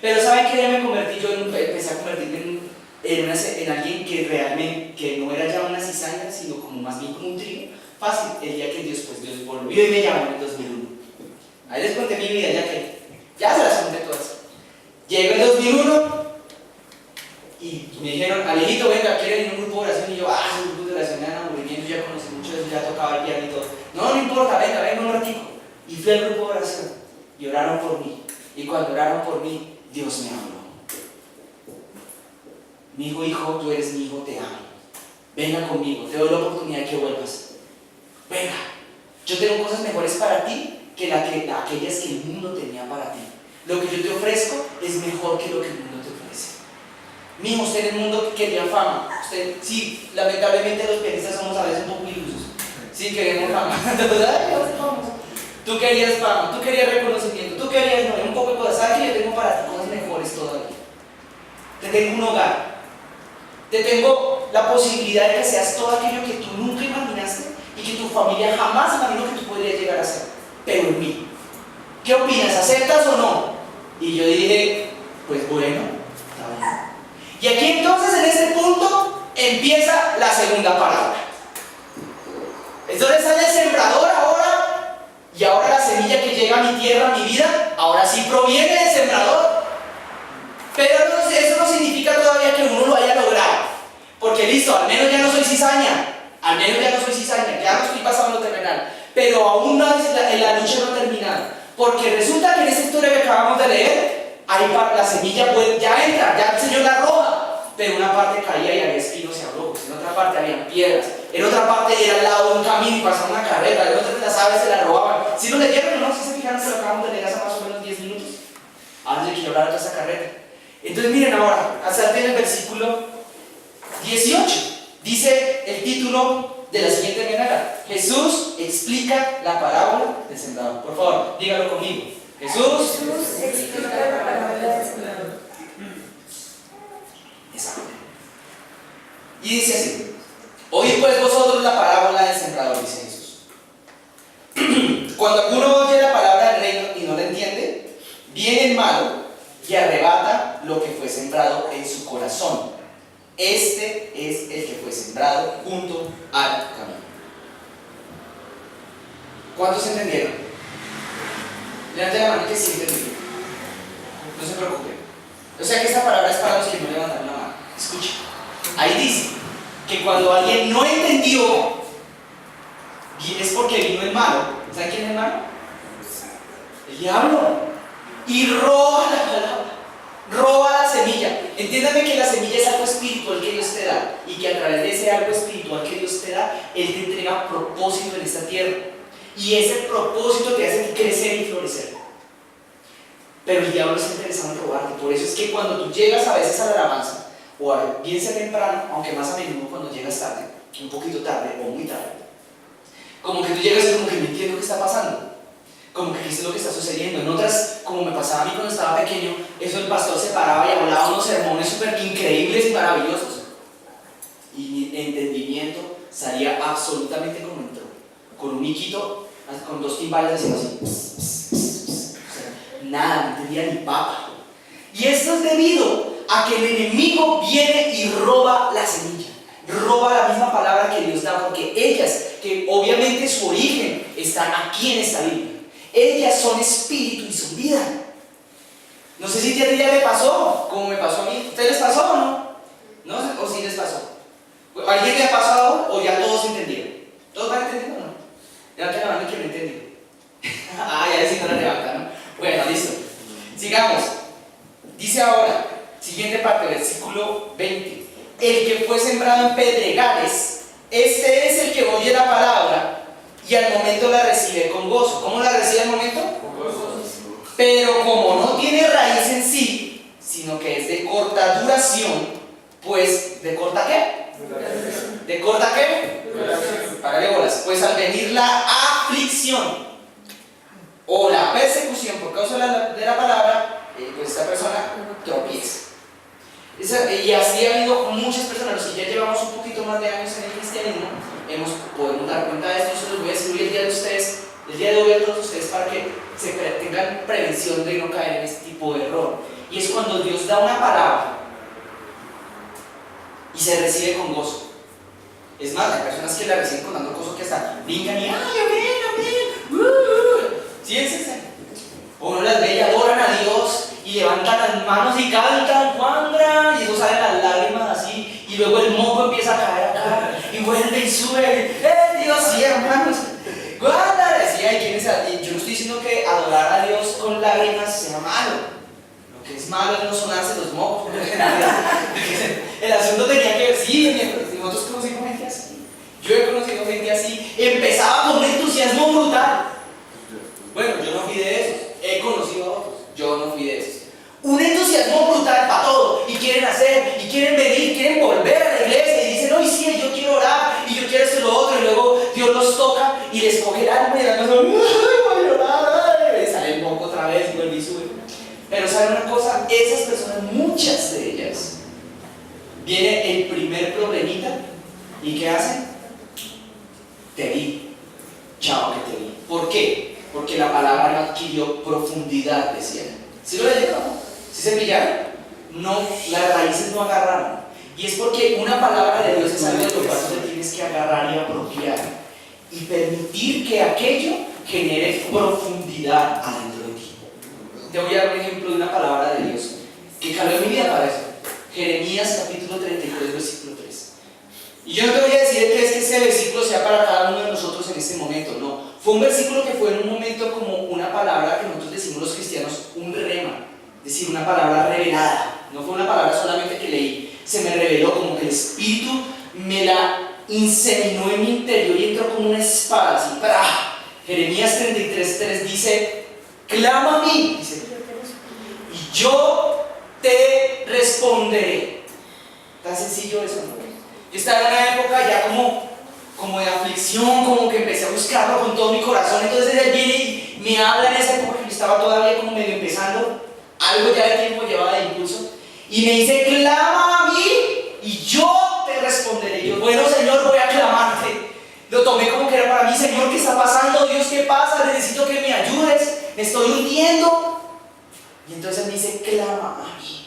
Pero ¿saben qué? Ya me convertí, empecé a convertirme en alguien que realmente, que no era ya una cizaña, sino como más bien como un trigo. Fácil, el día que Dios volvió y me llamó en el 2001. Ahí les conté mi vida, ya se las conté todas. Llegó el 2001 y me dijeron, Alejito, venga, ¿quieren ir a un grupo de oración? Y yo, es un grupo de oración, me dan aburrimiento, ya conocí mucho de eso, ya tocaba el piano y todo. No importa, venga un ratico. Y fui al grupo de oración y oraron por mí. Y cuando oraron por mí, Dios me habló. Me dijo, hijo, tú eres mi hijo, te amo. Venga conmigo, te doy la oportunidad de que vuelvas. Venga, yo tengo cosas mejores para ti que aquellas que el mundo tenía para ti. Lo que yo te ofrezco es mejor que lo que el mundo te ofrece. Mijo, usted en el mundo quería fama. Usted, sí, lamentablemente los pianistas somos a veces un poco ilusos. Sí, queremos fama. Tú querías fama, tú querías reconocimiento, tú querías un poco de cosas. ¿Sabes que yo tengo para ti cosas mejores todavía? Te tengo un hogar. Te tengo la posibilidad de que seas todo aquello que tú nunca imaginaste y que tu familia jamás imaginó que tú podrías llegar a ser. Pero en mí. ¿Qué opinas? ¿Aceptas o no? Y yo dije, pues bueno, está bien. Y aquí entonces en este punto empieza la segunda parábola. Entonces sale el sembrador ahora, y ahora la semilla que llega a mi tierra, a mi vida, ahora sí proviene del sembrador. Pero eso no significa todavía que uno lo haya logrado. Porque listo, al menos ya no soy cizaña, ya no estoy pasando lo terrenal. Pero aún la lucha no ha terminado. Porque resulta que en esta historia que acabamos de leer, la semilla ya entra, ya el Señor la arroja, pero una parte caía y había espinos y abrojos, en otra parte había piedras, en otra parte era al lado de un camino y pasaba una carreta, en otra las aves se la robaban. ¿Sí lo leyeron o no? ¿Sí se fijaron que lo acabamos de leer hace más o menos 10 minutos? Antes de que yo hablara de toda esa carreta. Entonces miren ahora, hasta en el versículo 18, dice el título de la siguiente manera: Jesús explica la parábola del sembrador. Por favor, dígalo conmigo. Jesús explica la parábola del sembrador. Exacto. Y dice así: oíd pues vosotros la parábola del sembrador, dice Jesús. Cuando alguno oye la palabra del reino y no la entiende, viene el malo y arrebata lo que fue sembrado en su corazón. Este es el que fue sembrado ¿Cuántos entendieron? Levanten la mano que sí entendieron. No se preocupen. O sea que esta palabra es para los que no levantaron la mano. Escuchen. Ahí dice que cuando alguien no entendió, es porque vino el malo. ¿Saben quién es el malo? El diablo. Y roba la palabra, roba la semilla. Entiéndame que la semilla es algo espiritual que Dios te da, y que a través de ese algo espiritual que Dios te da, Él te entrega propósito en esta tierra. Y ese propósito te hace crecer y florecer. Pero el diablo está interesado en robarte. Por eso es que cuando tú llegas a veces a la alabanza, o bien sea temprano, aunque más a menudo cuando llegas tarde, un poquito tarde o muy tarde, como que tú llegas y como que no entiendo qué está pasando, como que qué es lo que está sucediendo. En otras, como me pasaba a mí cuando estaba pequeño, eso el pastor se paraba y hablaba unos sermones súper increíbles y maravillosos, y mi entendimiento salía absolutamente como entró, con un miquito, con dos timbales haciendo así, o sea, nada, no entendía ni papa. Y esto es debido a que el enemigo viene y roba la semilla, roba la misma palabra que Dios da, porque ellas, que obviamente su origen está aquí en esta Biblia, ellas son espíritu y son vida. No sé si a ti ya le pasó, como me pasó a mí. ¿Ustedes les pasó o no? ¿No? ¿O sí les pasó? ¿Alguien le ha pasado o ya todos entendieron? ¿Todos van entendiendo o no? Levanten la mano que no entendió. Ah, ya decís no la levantan, ¿no? Bueno, listo. Sigamos. Dice ahora, siguiente parte, versículo 20. El que fue sembrado en pedregales, este es el que oye la palabra y al momento la recibe con gozo. ¿Cómo la recibe al momento? Con gozo. Pero como no tiene raíz en sí, sino que es de corta duración, pues, ¿de corta qué? ¿De corta qué? Págale bolas. Pues al venir la aflicción o la persecución por causa de la palabra, pues esta persona tropieza. Y así ha habido con muchas personas, los que ya llevamos un poquito más de años en el cristianismo, podemos dar cuenta de esto. Yo se los voy a decir el día de hoy a todos ustedes, para que tengan prevención de no caer en este tipo de error. Y es cuando Dios da una palabra y se recibe con gozo. Es más, hay personas que la reciben con tanto gozo que hasta brincan y ¡ay, amén, amén! ¿Sí es eso? O uno las ve y adoran a Dios y levantan las manos y cantan ¡Juandra! Y eso salen las lágrimas así, y luego el moco empieza a caer acá y vuelve y sube. Dios, sí, hermanos, ¡Juandra! Decía, yo no estoy diciendo que adorar a Dios con lágrimas sea malo. Lo que es malo es no sonarse los mocos. El asunto tenía que ver, sí, nosotros conocimos gente así. Yo he conocido gente así. Empezaba con un entusiasmo brutal. Bueno, yo no fui de esos. He conocido a otros. Yo no fui de esos. Un entusiasmo brutal para todo. Y quieren hacer, y quieren venir, quieren volver a la iglesia. Y dicen, no, sí, yo quiero orar, y yo quiero esto y lo otro. Y luego Dios los toca y les coge el alma y la cosa, voy a llorar. Y sale el moco otra vez y vuelve y sube. Pero ¿saben una cosa? Esas personas, muchas de ellas, viene el primer problemita y ¿qué hacen? Te vi, chao que te vi. ¿Por qué? Porque la palabra no adquirió profundidad, decían. ¿Sí lo leyeron? ¿Sí se pillaron? No, las raíces no agarraron. Y es porque una palabra de Dios es algo de lo cual tú te tienes que agarrar y apropiar y permitir que aquello genere profundidad adentro de ti. Te voy a dar un ejemplo de una palabra de Dios que cambió mi vida para eso. Jeremías capítulo 33, versículo 3. Y yo no te voy a decir que es que ese versículo sea para cada uno de nosotros en este momento, no. Fue un versículo que fue en un momento como una palabra que nosotros decimos los cristianos, un rema, es decir, una palabra revelada. No fue una palabra solamente que leí, se me reveló como que el Espíritu me la inseminó en mi interior y entró como una espada, así, ¡pra! Jeremías 33:3 dice, clama a mí, dice, y yo te responderé. Tan sencillo eso, ¿no? Yo estaba en una época ya como de aflicción, como que empecé a buscarlo con todo mi corazón. Entonces él viene y me habla en esa época que yo estaba todavía como medio empezando, algo ya de tiempo llevaba de impulso, y me dice, clama a mí y yo te responderé. Y yo, bueno Señor, voy a clamarte. Lo tomé como que era para mí, Señor, ¿qué está pasando? Dios, ¿qué pasa? Necesito que me ayudes, me estoy hundiendo. Y entonces me dice, clama a mí.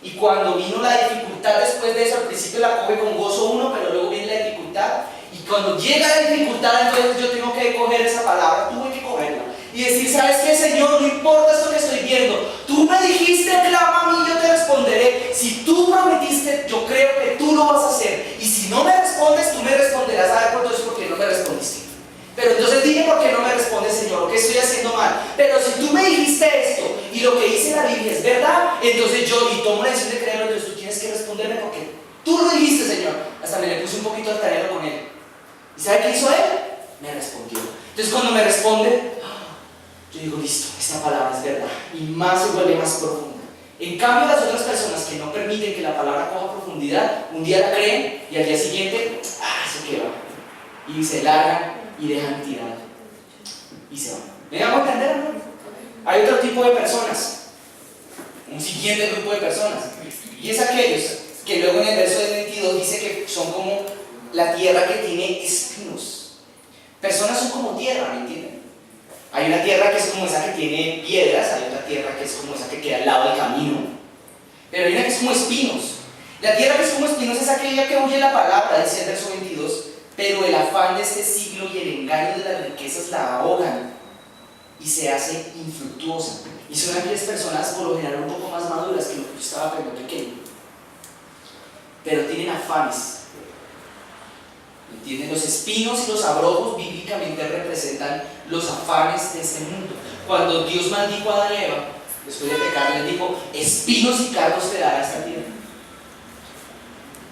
Y cuando vino la dificultad después de eso, al principio la coge con gozo uno, pero luego viene la dificultad. Y cuando llega la dificultad, entonces yo tengo que coger esa palabra. Tú y decir, ¿sabes qué, Señor? No importa esto que estoy viendo. Tú me dijiste, clama a mí, yo te responderé. Si tú prometiste, yo creo que tú lo vas a hacer. Y si no me respondes, tú me responderás. ¿Sabes por qué no me respondiste? Pero entonces dime por qué no me respondes, Señor, o qué estoy haciendo mal. Pero si tú me dijiste esto y lo que dice la Biblia es verdad, entonces yo tomo la decisión de creerlo. Entonces tú tienes que responderme porque tú lo dijiste, Señor. Hasta me le puse un poquito altanero con él. ¿Y sabe qué hizo él? Me respondió. Entonces cuando me responde, yo digo, listo, esta palabra es verdad. Y más se vuelve más profunda. En cambio, las otras personas que no permiten que la palabra coja profundidad, un día la creen y al día siguiente, eso qué va. Y se largan y dejan tirado. Y se van. ¿Me hago entender, no? Hay otro tipo de personas. Un siguiente grupo de personas. Y es aquellos que luego en el verso 22 dice que son como la tierra que tiene espinos. Personas son como tierra, ¿me entienden? Hay una tierra que es como esa que tiene piedras, hay otra tierra que es como esa que queda al lado del camino. Pero hay una que es como espinos. La tierra que es como espinos es aquella que huye la palabra, dice el verso 22, pero el afán de este siglo y el engaño de las riquezas la ahogan y se hace infructuosa. Y son aquellas personas por lo general un poco más maduras que lo que yo estaba cuando pequeño, pero tienen afanes. ¿Entienden? Los espinos y los abrojos bíblicamente representan los afanes de este mundo. Cuando Dios maldijo a Adán y Eva, después de pecar, les dijo, espinos y cardos te dará esta tierra.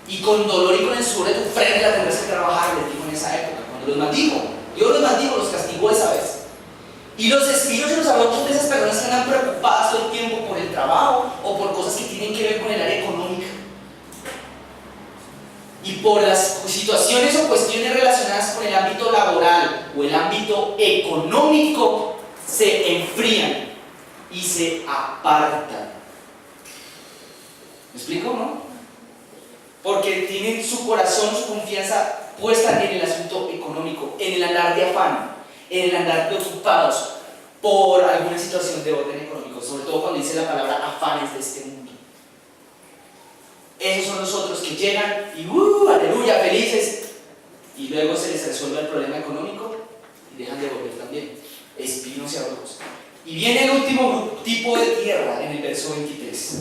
Y con dolor y con el sudor de tu frente la tendrás que trabajar, les dijo en esa época, cuando los maldijo. Dios los maldijo, los castigó esa vez. Y los espinos y los abrojos de esas personas que andan preocupadas todo el tiempo por el trabajo o por cosas que tienen que ver con el área económica. Y por las situaciones o cuestiones relacionadas con el ámbito laboral o el ámbito económico, se enfrían y se apartan. ¿Me explico, no? Porque tienen su corazón, su confianza puesta en el asunto económico, en el andar de afán, en el andar preocupados por alguna situación de orden económico, sobre todo cuando dice la palabra afanes de este mundo. Esos son los otros que llegan y aleluya, felices, y luego se les resuelve el problema económico y dejan de volver también, espinos y abrojos. Y viene el último tipo de tierra en el verso 23.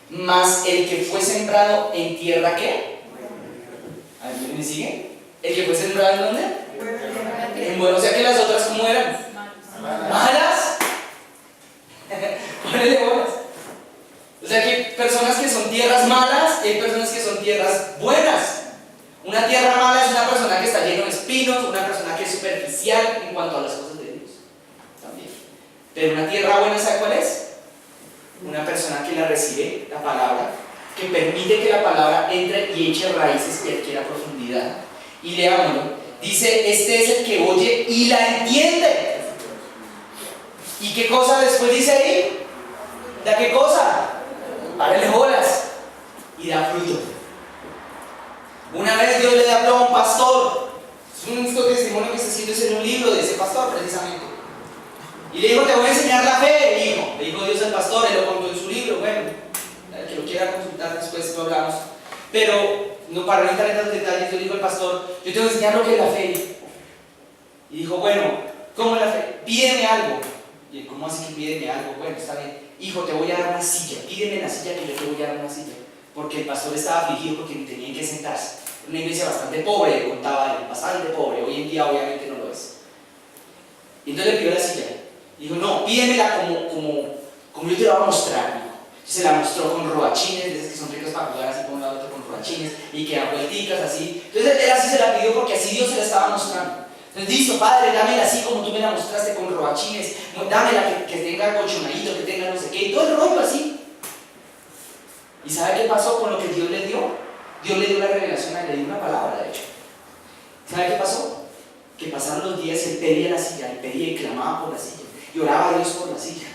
Mas el que fue sembrado en tierra, ¿qué? ¿Alguien me sigue? ¿El que fue sembrado en dónde? En bueno, o sea que las otras, ¿cómo eran? ¿Malas? Ponele bolas. O sea que hay personas que son tierras malas y hay personas que son tierras buenas. Una tierra mala es una persona que está llena de espinos, una persona que es superficial en cuanto a las cosas de Dios. También. Pero una tierra buena, ¿sabe cuál es? Una persona que la recibe, la palabra, que permite que la palabra entre y eche raíces y adquiera profundidad. Y leámoslo. Dice, este es el que oye y la entiende. ¿Y qué cosa después dice ahí? ¿Da qué cosa? Párele bolas y da fruto. Una vez Dios le habló a un pastor, es un testimonio que está haciendo en un libro de ese pastor precisamente, y le dijo, te voy a enseñar la fe, le dijo Dios al pastor, él lo contó en su libro. Bueno, el que lo quiera consultar después lo hablamos, pero no para no entrar en los detalles. Yo le digo al pastor, yo te voy a enseñar lo que es la fe. Y dijo, bueno, ¿cómo es la fe? Pídeme algo. Y él, ¿cómo así que pídeme algo? Bueno, está bien. Hijo, te voy a dar una silla, pídeme la silla que yo te voy a dar una silla. Porque el pastor estaba afligido porque tenía que sentarse. Una iglesia bastante pobre, contaba él, bastante pobre. Hoy en día obviamente no lo es. Y entonces le pidió la silla. Dijo, no, pídemela como yo te la voy a mostrar. Dijo. Se la mostró con robachines, de esas que son ricas para jugar así por un lado otro con robachines, y que dan vuelticas así. Entonces él así se la pidió porque así Dios se la estaba mostrando. Entonces, listo, Padre, dámela así como tú me la mostraste con robachines, dámela que tenga colchonadito, que tenga no sé qué, y todo el rollo así. ¿Y sabe qué pasó con lo que Dios le dio? Dios le dio la revelación, le dio una palabra, de hecho. ¿Sabe qué pasó? Que pasaron los días y él pedía la silla, él pedía y clamaba por la silla, y oraba a Dios por la silla.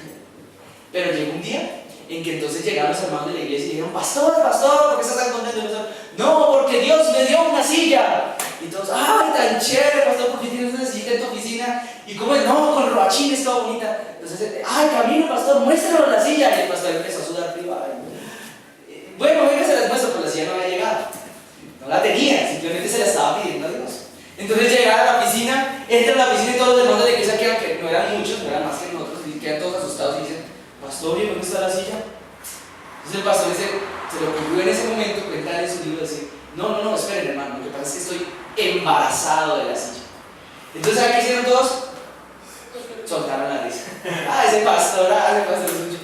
Pero llegó un día en que entonces llegaron los hermanos de la iglesia y dijeron, pastor, ¿por qué estás tan contento? No, porque Dios me dio una silla. Y todos, ¡ay, tan chévere, pastor! ¿Por qué tienes una silla en tu oficina? Y como es, no, con robachines, toda bonita. Entonces, ¡ay, camino, pastor! Muéstranos la silla. Y el pastor empezó a sudar frío. Bueno, venga, se las muestro, pero la silla no había llegado. No la tenía, simplemente se la estaba pidiendo a Dios. Entonces llegaron a la oficina, entran a la oficina y todos los hermanos de la iglesia, que no eran muchos, eran más que nosotros, y quedan todos asustados y dicen, pastor, ¿y dónde está la silla? Entonces el pastor se le ocurrió en ese momento cuentar en su libro, decir, no, esperen hermano, lo que pasa es que estoy embarazado de la silla. Entonces aquí hicieron todos, soltaron la risa. Ese pastor es mucho.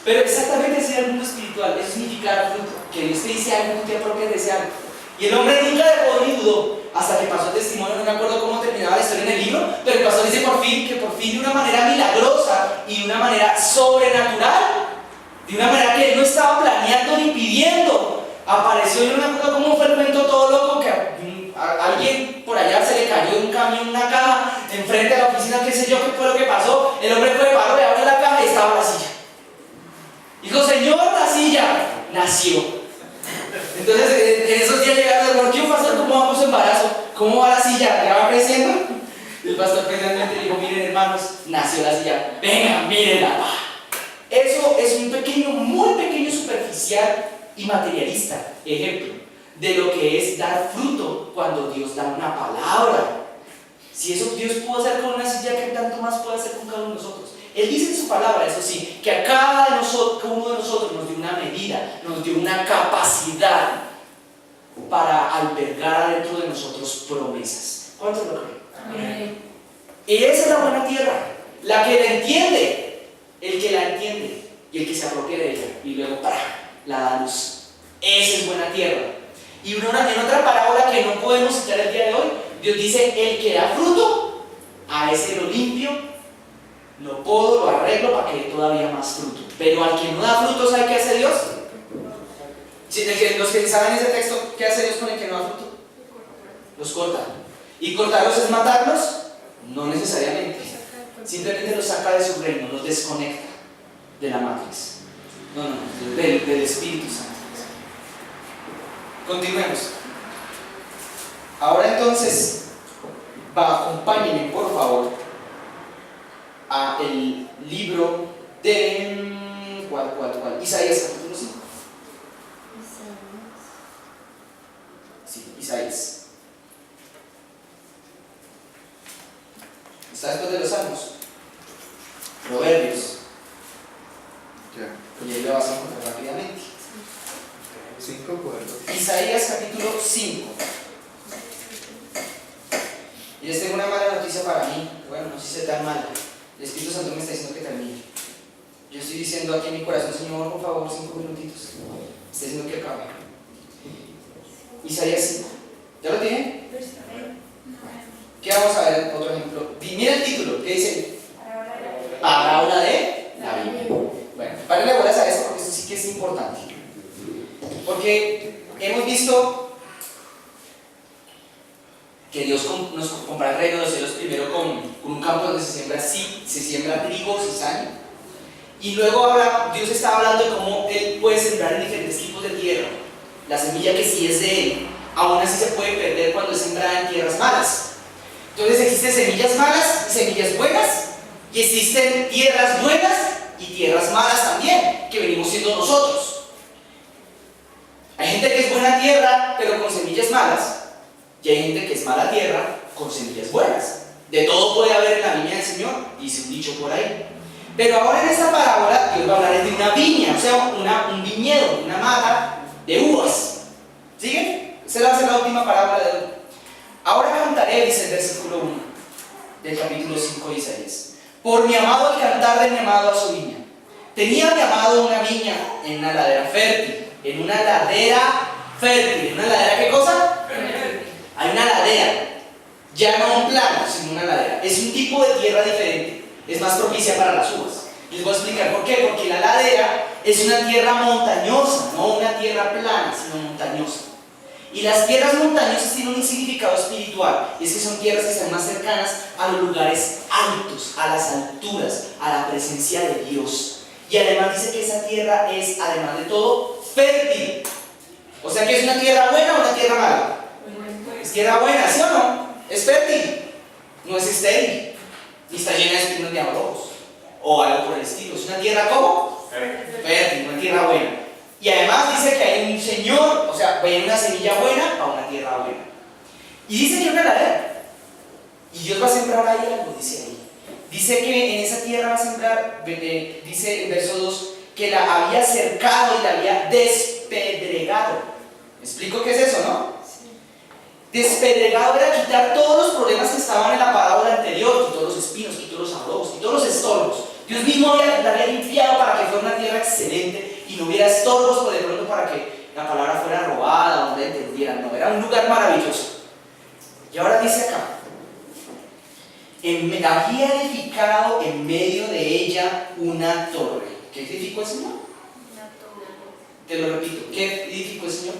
Pero exactamente ese es el mundo espiritual, eso significa fruto, que Dios te dice algo, tú te apropias de ese algo. Y el hombre nunca dejó ni dudó, hasta que pasó el testimonio, no me acuerdo cómo terminaba la historia en el libro, pero el pastor dice que por fin de una manera milagrosa y de una manera sobrenatural, de una manera que él no estaba planeando ni pidiendo, apareció. Yo no me acuerdo cómo fue el cuento todo loco, que a alguien por allá se le cayó un camión, una caja, enfrente de la oficina, qué sé yo, qué fue lo que pasó. El hombre fue, paró y abrió la caja y estaba la silla. Dijo, Señor, la silla nació. Entonces en esos días llegaron, ¿por qué un pastor cómo va con su embarazo? ¿Cómo va la silla? ¿Ya va creciendo? El pastor finalmente dijo, miren hermanos, nació la silla, vengan, mírenla. Eso es un pequeño, muy pequeño, superficial y materialista ejemplo de lo que es dar fruto cuando Dios da una palabra. Si eso Dios pudo hacer con una silla, ¿qué tanto más puede hacer con cada uno de nosotros? Él dice en su palabra, eso sí, que a cada uno de nosotros nos dio una medida, nos dio una capacidad para albergar adentro de nosotros promesas. ¿Cuántos lo creen? Amén. Y esa es la buena tierra, la que la entiende, el que la entiende y el que se apropia de ella y luego la da luz. Esa es buena tierra. Y en otra parábola que no podemos citar el día de hoy, Dios dice, el que da fruto, a ese lo limpio, lo podo, lo arreglo para que dé todavía más fruto. Pero al que no da fruto, ¿sabe qué hace Dios? Los que saben ese texto, ¿qué hace Dios con el que no da fruto? Los corta. ¿Y cortarlos es matarlos? No necesariamente. Simplemente los saca de su reino, los desconecta de la matriz. Del Espíritu Santo. Continuemos. Ahora entonces, acompáñenme por favor a el libro de ¿cuál? Isaías capítulo 5. Sí, Isaías. Está después de los Salmos. Proverbios. Y ahí lo vas a encontrar rápidamente. 5 cuerdos. Isaías capítulo 5. Y les tengo una mala noticia para mí. Bueno, no sé si sea tan mala. El Espíritu Santo me está diciendo que termine. Yo estoy diciendo aquí en mi corazón, Señor, por favor, 5 minutitos. Estoy diciendo que acabe. Isaías 5. ¿Ya lo tienen? ¿Qué vamos a ver? Otro ejemplo. Mira el título. ¿Qué dice? Parábola de la viña. Bueno, párenle bolas a esto porque esto sí que es importante. Porque hemos visto que Dios nos compra el reino de los cielos primero con un campo donde se siembra trigo, cizaña. Y luego Dios está hablando de cómo Él puede sembrar en diferentes tipos de tierra. La semilla que sí es de Él, aún así se puede perder cuando es sembrada en tierras malas. Entonces existen semillas malas y semillas buenas, y existen tierras buenas y tierras malas también, que venimos siendo nosotros. Hay gente que es buena tierra, pero con semillas malas, y hay gente que es mala tierra, con semillas buenas. De todo puede haber en la viña del Señor, dice un dicho por ahí. Pero ahora en esta parábola, Dios va a hablar de una viña, o sea, un viñedo, una mata de uvas. ¿Siguen? Esa va a ser la última parábola de hoy. Ahora cantaré, dice el versículo 1 del capítulo 5 de Isaías. Por mi amado al cantar de mi amado a su viña. Tenía mi amado una viña en una ladera fértil. ¿En una ladera fértil? ¿En una ladera qué cosa? Fértil. Hay una ladera. Ya no un plano, sino una ladera. Es un tipo de tierra diferente. Es más propicia para las uvas. Y les voy a explicar por qué. Porque la ladera es una tierra montañosa, no una tierra plana, sino montañosa. Y las tierras montañosas tienen un significado espiritual, y es que son tierras que están más cercanas a los lugares altos, a las alturas, a la presencia de Dios. Y además dice que esa tierra es, además de todo, fértil. O sea que es una tierra buena o una tierra mala. Es tierra buena, ¿sí o no? Es fértil, no es estéril, ni está llena de espinos ni abrojos, o algo por el estilo. Es una tierra ¿cómo? Fértil, una tierra buena. Y además dice que hay un Señor, o sea, viene una semilla buena a una tierra buena. Y dice que hay una ladera. Y Dios va a sembrar ahí algo, dice ahí. Dice que en esa tierra va a sembrar, dice en verso 2, que la había cercado y la había despedregado. ¿Me explico qué es eso, no? Despedregado era quitar todos los problemas que estaban en la parábola anterior, quitó los espinos, quitó los arrobos, quitó los estorbos. Dios mismo la había limpiado para que fuera una tierra excelente y no hubiera estorbos por de pronto para que la palabra fuera robada o no la entendieran. No, era un lugar maravilloso. Y ahora dice acá, había edificado en medio de ella una torre. ¿Qué edificó el Señor? Una torre. Te lo repito, ¿qué edificó el Señor?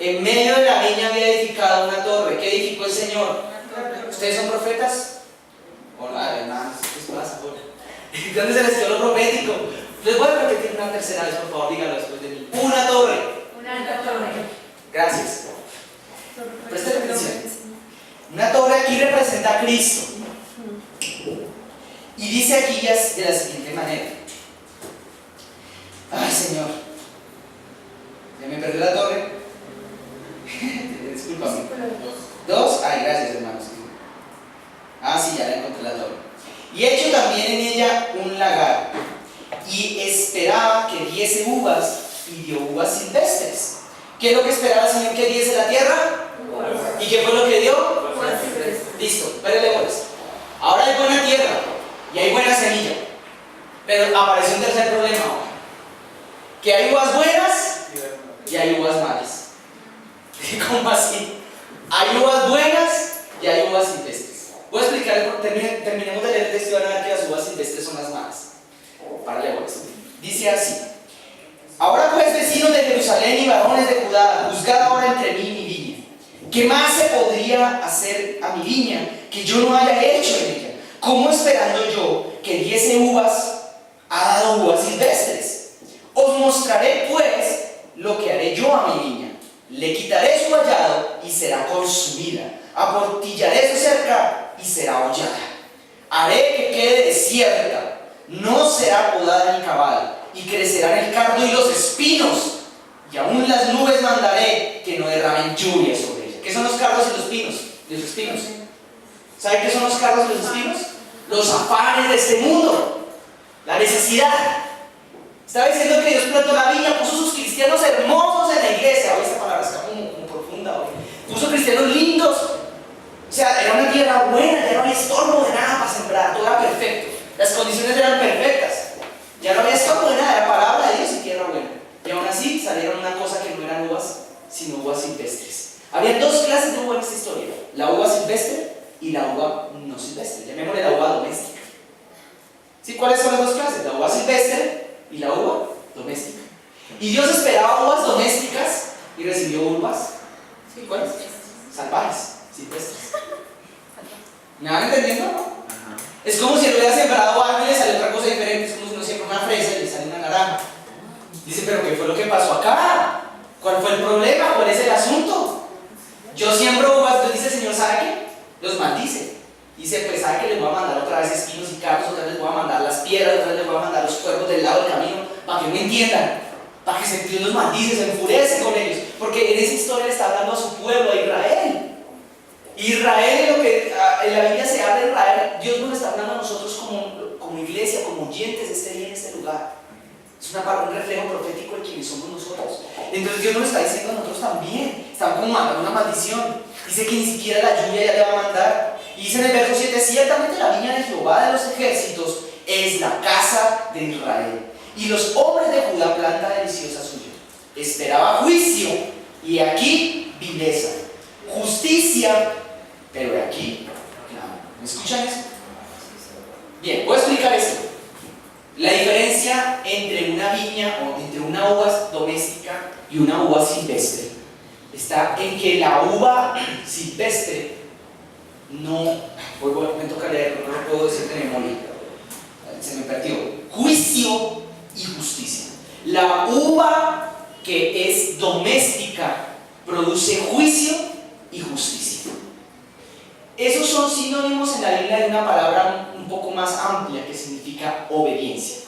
En medio de la viña había edificado una torre. ¿Qué edificó el Señor? ¿Ustedes son profetas? Hola, hermanos, ¿qué les pasa? ¿Dónde se les dio lo profético? Les voy a repetir una tercera vez, por favor, díganlo después de mí. Una torre. Una torre. Gracias. Presten atención. Una torre aquí representa a Cristo. Y dice aquí de la siguiente manera. Ay, Señor. Ya me perdí la torre. Discúlpame. ¿Dos? Ay, gracias, hermanos. Ah, sí, ya la encontré la torre. Y hecho también en ella un lagar. Y esperaba que diese uvas, y dio uvas silvestres. ¿Qué es lo que esperaba el Señor que diese la tierra? ¿Y qué fue lo que dio? Listo, espérenle bolas. Ahora hay buena tierra y hay buena semilla. Pero apareció un tercer problema ahora. Que hay uvas buenas y hay uvas malas. ¿Cómo así? Hay uvas buenas y hay uvas silvestres. Voy a explicar, terminemos de leer el texto y van a ver que las uvas silvestres son las malas. Párale bolas. Dice así. Ahora pues, vecinos de Jerusalén y varones de Judá, juzgad ahora entre mí y mi viña. ¿Qué más se podría hacer a mi viña que yo no haya hecho en ella? ¿Cómo esperando yo que diese uvas, ha dado uvas silvestres? Os mostraré pues lo que haré yo a mi viña. Le quitaré su vallado y será consumida. Aportillaré su cerca y será hollada. Haré que quede desierta, no será podada ni cavada, y crecerán el cardo y los espinos, y aún las nubes mandaré que no derramen lluvia sobre ella. ¿Qué son los cardos y los espinos? Los espinos. ¿Saben qué son los cardos y los espinos? Los afanes de este mundo, la necesidad. Estaba diciendo que Dios plantó la viña, puso sus cristianos hermosos en la iglesia. Hoy esta palabra está como profunda hoy. Puso cristianos lindos. O sea, era una tierra buena, ya no había estorbo de nada para sembrar, todo era perfecto. Las condiciones eran perfectas. Ya no había estorbo de nada, era palabra de Dios y tierra buena. Y aún así salieron una cosa que no eran uvas, sino uvas silvestres. Había dos clases de uva en esta historia: la uva silvestre y la uva no silvestre. Llamémosle la uva doméstica. ¿Sí? ¿Cuáles son las dos clases? La uva silvestre y la uva doméstica. Y Dios esperaba uvas domésticas y recibió uvas. ¿Sí? ¿Cuáles? Salvajes, silvestres. ¿Me van entendiendo? Ajá. Es como si le hubiera sembrado algo y le sale otra cosa diferente. Es como si uno siembra una fresa y le sale una naranja. Dice, pero ¿qué fue lo que pasó acá? ¿Cuál fue el problema? ¿Cuál es el asunto? Yo siembro uvas, entonces dice el Señor, ¿sabe qué? Los maldice. Dice, pues ¿sabe que les voy a mandar otra vez espinos y cardos? Otra vez les voy a mandar las piedras, otra vez les voy a mandar los cuervos del lado del camino, para que no entiendan, para que Dios los maldice, se enfurece con ellos. Porque en esa historia le está hablando a su pueblo, a Israel. Israel, lo que en la Biblia se habla de Israel, Dios nos está hablando a nosotros como iglesia, como oyentes de este día en este lugar. Es un reflejo profético de quienes somos nosotros. Entonces Dios nos está diciendo a nosotros también. Estamos como mandando una maldición. Dice que ni siquiera la lluvia ya le va a mandar. Y dice en el verso 7, ciertamente la viña de Jehová de los ejércitos es la casa de Israel. Y los hombres de Judá planta deliciosa suya. Esperaba juicio y aquí vileza. Justicia, pero de aquí claro. ¿Me escuchan eso? Bien, voy a explicar esto. La diferencia entre una viña o entre una uva doméstica y una uva silvestre está en que la uva silvestre me toca leerlo, no lo puedo decir de memoria, se me perdió. Juicio y justicia. La uva que es doméstica produce juicio y justicia. Esos son sinónimos en la Biblia de una palabra un poco más amplia que significa obediencia.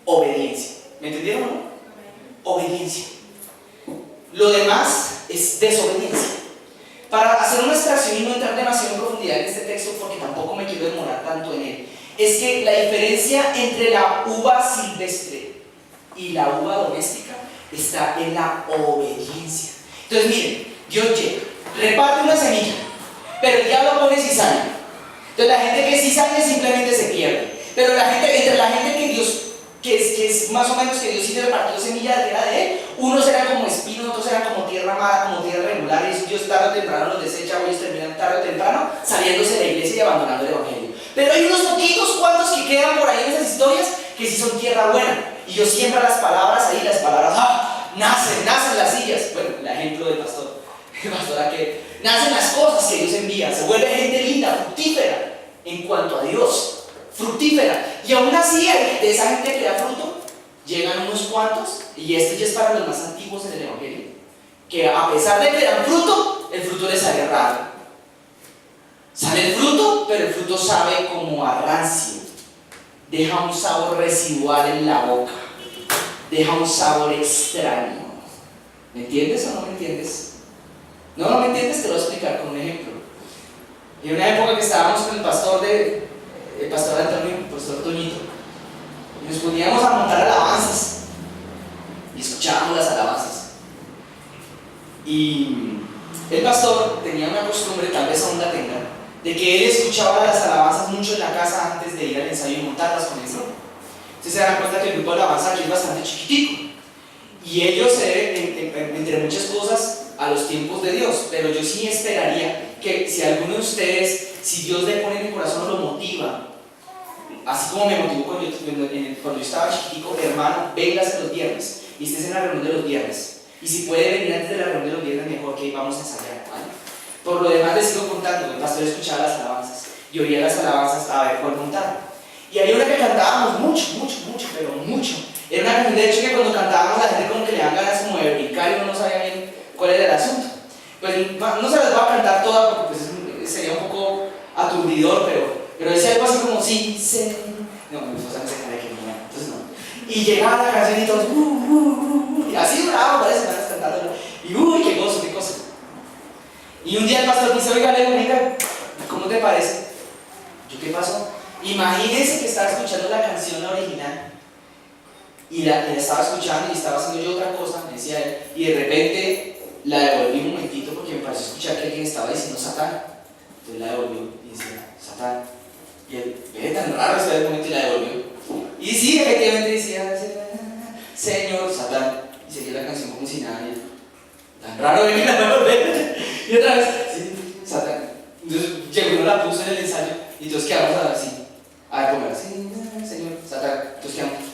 Obediencia. ¿Me entendieron o no? Obediencia. Lo demás es desobediencia. Para hacer una extracción y no entrar demasiado en profundidad en este texto, porque tampoco me quiero demorar es que la diferencia entre la uva silvestre y la uva doméstica está en la obediencia. Entonces miren, Dios llega, reparte una semilla, pero el diablo pone cizaña. Entonces la gente que es cizaña simplemente se pierde. Pero entre la gente que Dios, que es más o menos que Dios sí le repartió semilla de era de él, unos eran como espinos, otros eran como tierra amada, como tierra regular, y Dios tarde o temprano los desecha, o ellos terminan tarde o temprano saliéndose de la iglesia y abandonando el evangelio. Pero hay unos poquitos cuantos que quedan por ahí en esas historias que sí son tierra buena. Y Dios siembra las palabras ahí, las palabras nacen las sillas. Bueno, el ejemplo del pastor. El pastor que nacen las cosas que Dios envía, se vuelve gente linda, fructífera en cuanto a Dios. Fructífera. Y aún así, de esa gente que da fruto, llegan unos cuantos, y esto ya es para los más antiguos en el evangelio, que a pesar de que dan fruto, el fruto les sale raro. Sale el fruto, pero el fruto sabe como a rancio. Deja un sabor residual en la boca. Deja un sabor extraño. ¿Me entiendes o no me entiendes? No me entiendes, te lo voy a explicar con un ejemplo. En una época que estábamos con el pastor Antonio, el pastor Toñito, y nos poníamos a montar alabanzas y escuchábamos las alabanzas. Y el pastor tenía una costumbre, tal vez aún la tenga, de que él escuchaba las alabanzas mucho en la casa antes de ir al ensayo y montarlas con el grupo. Ustedes se dan cuenta que el grupo de alabanza aquí es bastante chiquitico, y ellos se deben, entre muchas cosas, a los tiempos de Dios. Pero yo sí esperaría que si alguno de ustedes, si Dios le pone en el corazón o lo motiva, así como me motivó cuando yo estaba chiquitico, hermano, véngase los viernes y estés en la reunión de los viernes. Y si puede venir antes de la reunión de los viernes, mejor, que vamos a ensayar, ¿vale? Por lo demás les sigo contando. El pastor escuchaba las alabanzas, yo oía las alabanzas a ver cuál montar. Y había una que cantábamos mucho, pero mucho. Era una canción, de hecho, que cuando cantábamos la gente como que le dan ganas como de brincar y uno no sabía bien cuál era el asunto. Pues no se las voy a cantar todas porque pues sería un poco aturdidor, pero decía algo así como sí, no, mi esposa no se cae que no, entonces no. Y llegaba la canción y todos y así durábamos varias semanas cantándola. Y uy, qué gozo, qué cosa. Y un día el pastor dice, oiga, Leo, ¿cómo te parece? ¿Yo qué pasó? Imagínense que estaba escuchando la canción, la original, y la estaba escuchando y estaba haciendo yo otra cosa, me decía él, y de repente la devolví un momentito porque me pareció escuchar que alguien estaba diciendo Satán. Entonces la devolvió y decía Satán. Y él, ve tan raro este momento, y la devolvió. Y sí, efectivamente decía Señor Satán. Y seguía la canción como si nada. Y él, tan raro que la devolver. Y otra vez, sí, Satán. Entonces llegó y no la puso en el ensayo. Y entonces quedamos así. A ver, ponla, sí, Señor Satán. Entonces quedamos.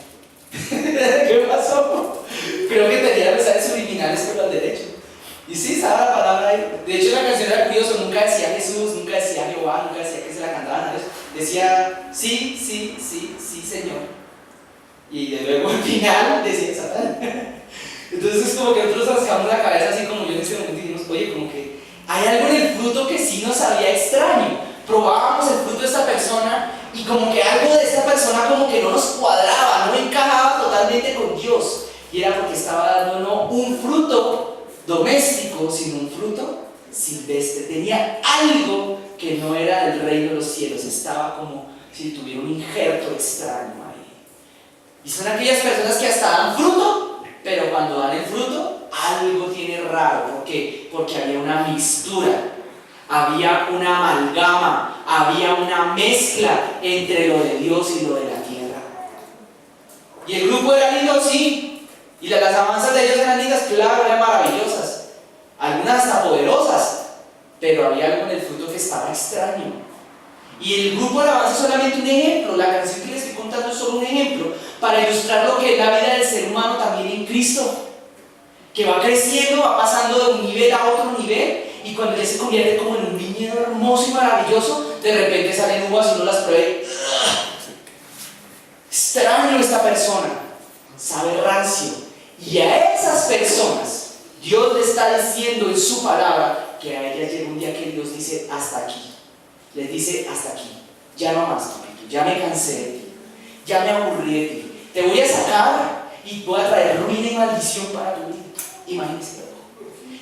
¿Qué pasó? Creo que tenía mensajes subliminales por el derecho. Y sí, estaba la palabra ahí. De hecho, la canción era curiosa, nunca decía Jesús, nunca decía Jehová, nunca decía que se la cantaban a Dios. Decía sí, Señor. Y de luego al final decía Satán. Entonces es como que nosotros rascamos la cabeza así como yo en ese momento y dijimos, oye, como que hay algo en el fruto que sí nos sabía extraño. Probábamos el fruto de esta persona y como que algo de esta persona como que no nos cuadraba, no encajaba totalmente con Dios. Y era porque estaba dando no un fruto doméstico, sino un fruto silvestre. Tenía algo que no era del reino de los cielos, estaba como si tuviera un injerto extraño ahí. Y son aquellas personas que hasta dan fruto, pero cuando dan el fruto, algo tiene raro. ¿Por qué? Porque había una mixtura, había una amalgama, había una mezcla entre lo de Dios y lo de la tierra. Y el grupo era lindo, sí. Y las alabanzas de ellos eran lindas, claro, eran maravillosas, algunas hasta poderosas, pero había algo en el fruto que estaba extraño. Y el grupo de alabanza es solamente un ejemplo, la canción que les estoy contando es solo un ejemplo para ilustrar lo que es la vida del ser humano también en Cristo, que va creciendo, va pasando de un nivel a otro nivel, y cuando ya se convierte como en un viñedo hermoso y maravilloso, de repente salen uvas y uno las prueba y extraño esta persona, sabe rancio. Y a esas personas Dios le está diciendo en su palabra que a ellas llega un día que Dios dice hasta aquí. Les dice hasta aquí, ya no más, papito, ya me cansé de ti, ya me aburrí de ti, te voy a sacar y voy a traer ruina y maldición para tu vida. Imagínense.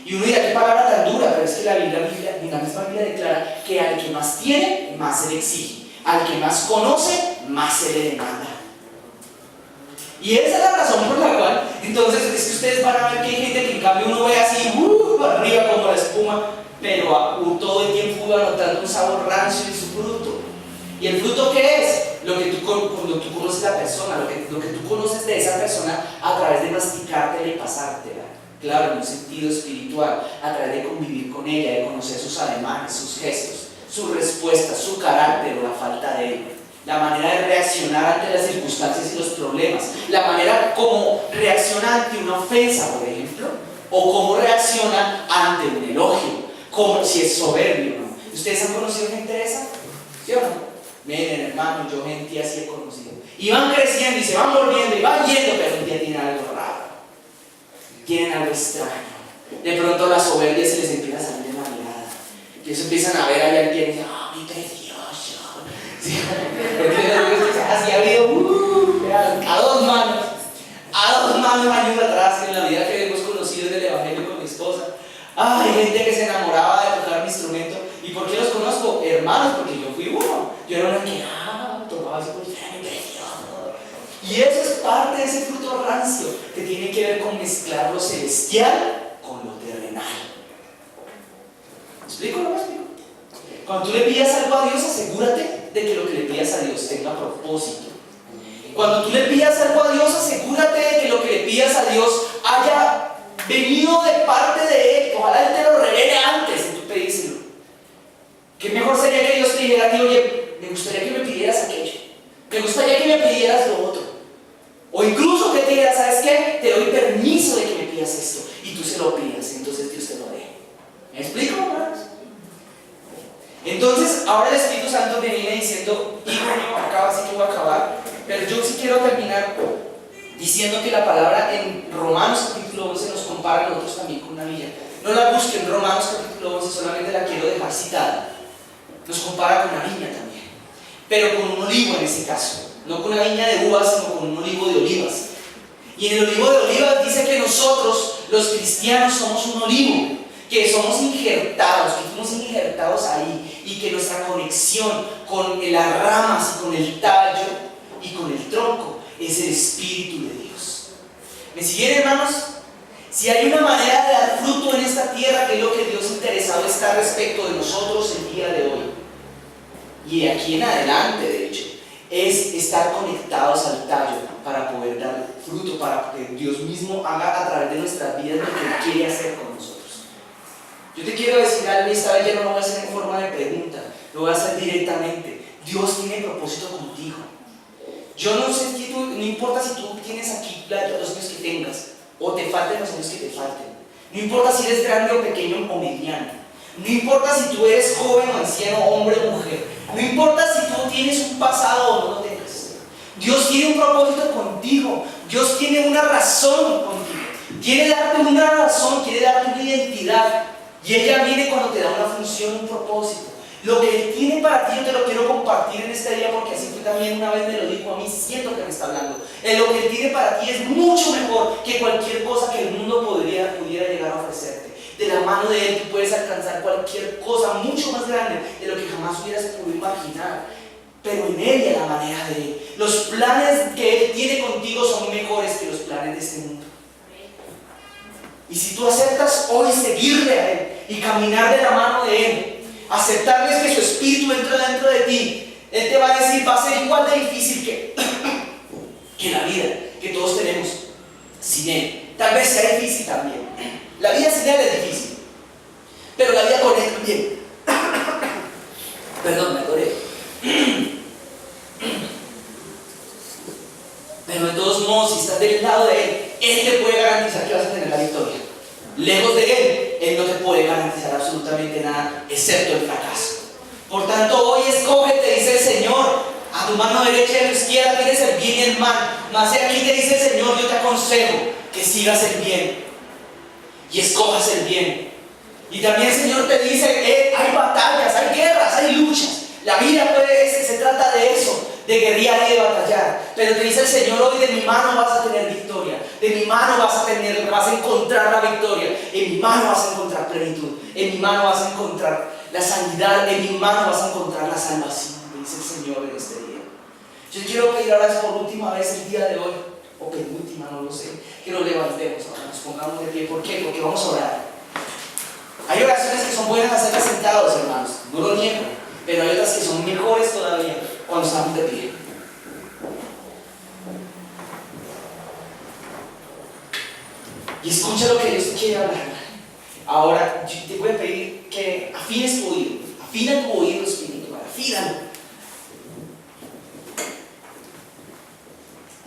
Y uno dirá, qué palabra tan dura, pero es que la misma Biblia declara que al que más tiene, más se le exige, al que más conoce, más se le demanda. Y esa es la razón por la cual, entonces, es que ustedes van a ver que hay gente que en cambio uno ve así, para arriba como la espuma, pero todo el tiempo va notando un sabor rancio en su fruto. ¿Y el fruto qué es? Cuando tú conoces a la persona, lo que tú conoces de esa persona a través de masticártela y pasártela. Claro, en un sentido espiritual, a través de convivir con ella, de conocer sus ademanes, sus gestos, sus respuestas, su carácter o la falta de él, la manera de reaccionar ante las circunstancias y los problemas, la manera como reacciona ante una ofensa, por ejemplo, o cómo reacciona ante un elogio, como si es soberbio, ¿no? ¿Ustedes han conocido gente de esa? ¿Sí o no? Miren, hermano, yo gente así he conocido. Y van creciendo y se van volviendo y van yendo, pero un día tienen algo raro. Tienen algo extraño. De pronto la soberbia se les empieza a salir de la mirada. Y ellos empiezan a ver a alguien y dicen, ¡ah, mi precioso! ¿Sí? Porque así ha habido a dos manos años atrás en la vida que hemos conocido del Evangelio con mi esposa. Hay gente que se enamoraba de tocar mi instrumento. ¿Y por qué los conozco? Hermanos, porque yo fui uno. Yo era una que tocaba ese mi precioso. Y eso es parte de ese fruto rancio que tiene que ver con mezclar lo celestial con lo terrenal. ¿Me explico o no me explico? Cuando tú le pidas algo a Dios, asegúrate de que lo que le pidas a Dios tenga propósito. Cuando tú le pidas algo a Dios, asegúrate de que lo que le pidas a Dios haya venido de parte de Él. Ojalá Él te lo revele antes de tú pedírselo. Que mejor sería que Dios te dijera a ti, oye, me gustaría que me pidieras aquello. Me gustaría que me pidieras lo otro. O incluso que te diga, ¿sabes qué? Te doy permiso de que me pidas esto. Y tú se lo pidas, entonces Dios te lo dé. ¿Me explico, hermanos? Entonces, ahora el Espíritu Santo me viene diciendo, hijo mío, acaba, así que voy a acabar. Pero yo sí quiero terminar diciendo que la palabra en Romanos capítulo 11 nos compara a nosotros también con una viña. No la busquen, Romanos capítulo 11, solamente la quiero dejar citada. Nos compara con una viña también, pero con un olivo en ese caso. No con una viña de uvas, sino con un olivo de olivas. Y en el olivo de olivas dice que nosotros, los cristianos, somos un olivo, que somos injertados, que fuimos injertados ahí, y que nuestra conexión con las ramas y con el tallo y con el tronco es el Espíritu de Dios. ¿Me siguen, hermanos? Si hay una manera de dar fruto en esta tierra, que es lo que Dios interesado está respecto de nosotros el día de hoy, y de aquí en adelante, de hecho, es estar conectados al tallo para poder dar fruto, para que Dios mismo haga a través de nuestras vidas lo que Él quiere hacer con nosotros. Yo te quiero decir algo, y esta vez ya no lo voy a hacer en forma de pregunta, lo voy a hacer directamente. Dios tiene propósito contigo. Yo no sé si tú, no importa si tú tienes aquí los años que tengas, o te falten los años que te falten. No importa si eres grande o pequeño o mediano. No importa si tú eres joven o anciano, hombre o mujer. No importa si tú tienes un pasado o no lo tengas. Dios tiene un propósito contigo. Dios tiene una razón contigo. Quiere darte una razón, quiere darte una identidad. Y ella viene cuando te da una función, un propósito. Lo que Él tiene para ti, yo te lo quiero compartir en este día, porque así fue también, una vez me lo dijo a mí, siento que me está hablando. Lo que Él tiene para ti es mucho mejor que cualquier cosa que el mundo pudiera llegar a ofrecerte. De la mano de Él tú puedes alcanzar cualquier cosa mucho más grande de lo que jamás hubieras podido imaginar. Pero en Él y a la manera de Él. Los planes que Él tiene contigo son mejores que los planes de este mundo. Y si tú aceptas hoy seguirle a Él y caminar de la mano de Él, aceptarles que su Espíritu entra dentro de ti, Él te va a decir, va a ser igual de difícil que la vida que todos tenemos sin Él. Tal vez sea difícil también. La vida sin Él es difícil, pero la vida con Él también. Perdón, me atoré. Pero de todos modos, si estás del lado de Él, Él te puede garantizar que vas a tener la victoria. Lejos de Él, Él no te puede garantizar absolutamente nada, excepto el fracaso. Por tanto, hoy escógete, dice el Señor. A tu mano derecha y a tu izquierda tienes el bien y el mal. Mas aquí te dice el Señor, yo te aconsejo que sigas el bien y escojas el bien. Y también el Señor te dice, hay batallas, hay guerras, hay luchas. La vida se trata de eso, de guerrear y de batallar. Pero te dice el Señor, hoy de mi mano vas a tener victoria. De mi mano vas a encontrar la victoria. En mi mano vas a encontrar plenitud. En mi mano vas a encontrar la sanidad. En mi mano vas a encontrar la salvación, dice el Señor en este día. Yo quiero pedir ahora por última vez el día de hoy, o penúltima, no lo sé, que nos levantemos ahora, nos pongamos de pie. ¿Por qué? Porque vamos a orar. Hay oraciones que son buenas hacerlas sentados, hermanos, no lo niego, pero hay otras que son mejores todavía cuando estamos de pie. Y escucha lo que Dios quiere hablar. Ahora, yo te voy a pedir que afines tu oído, afina tu oído espiritual, afínalo.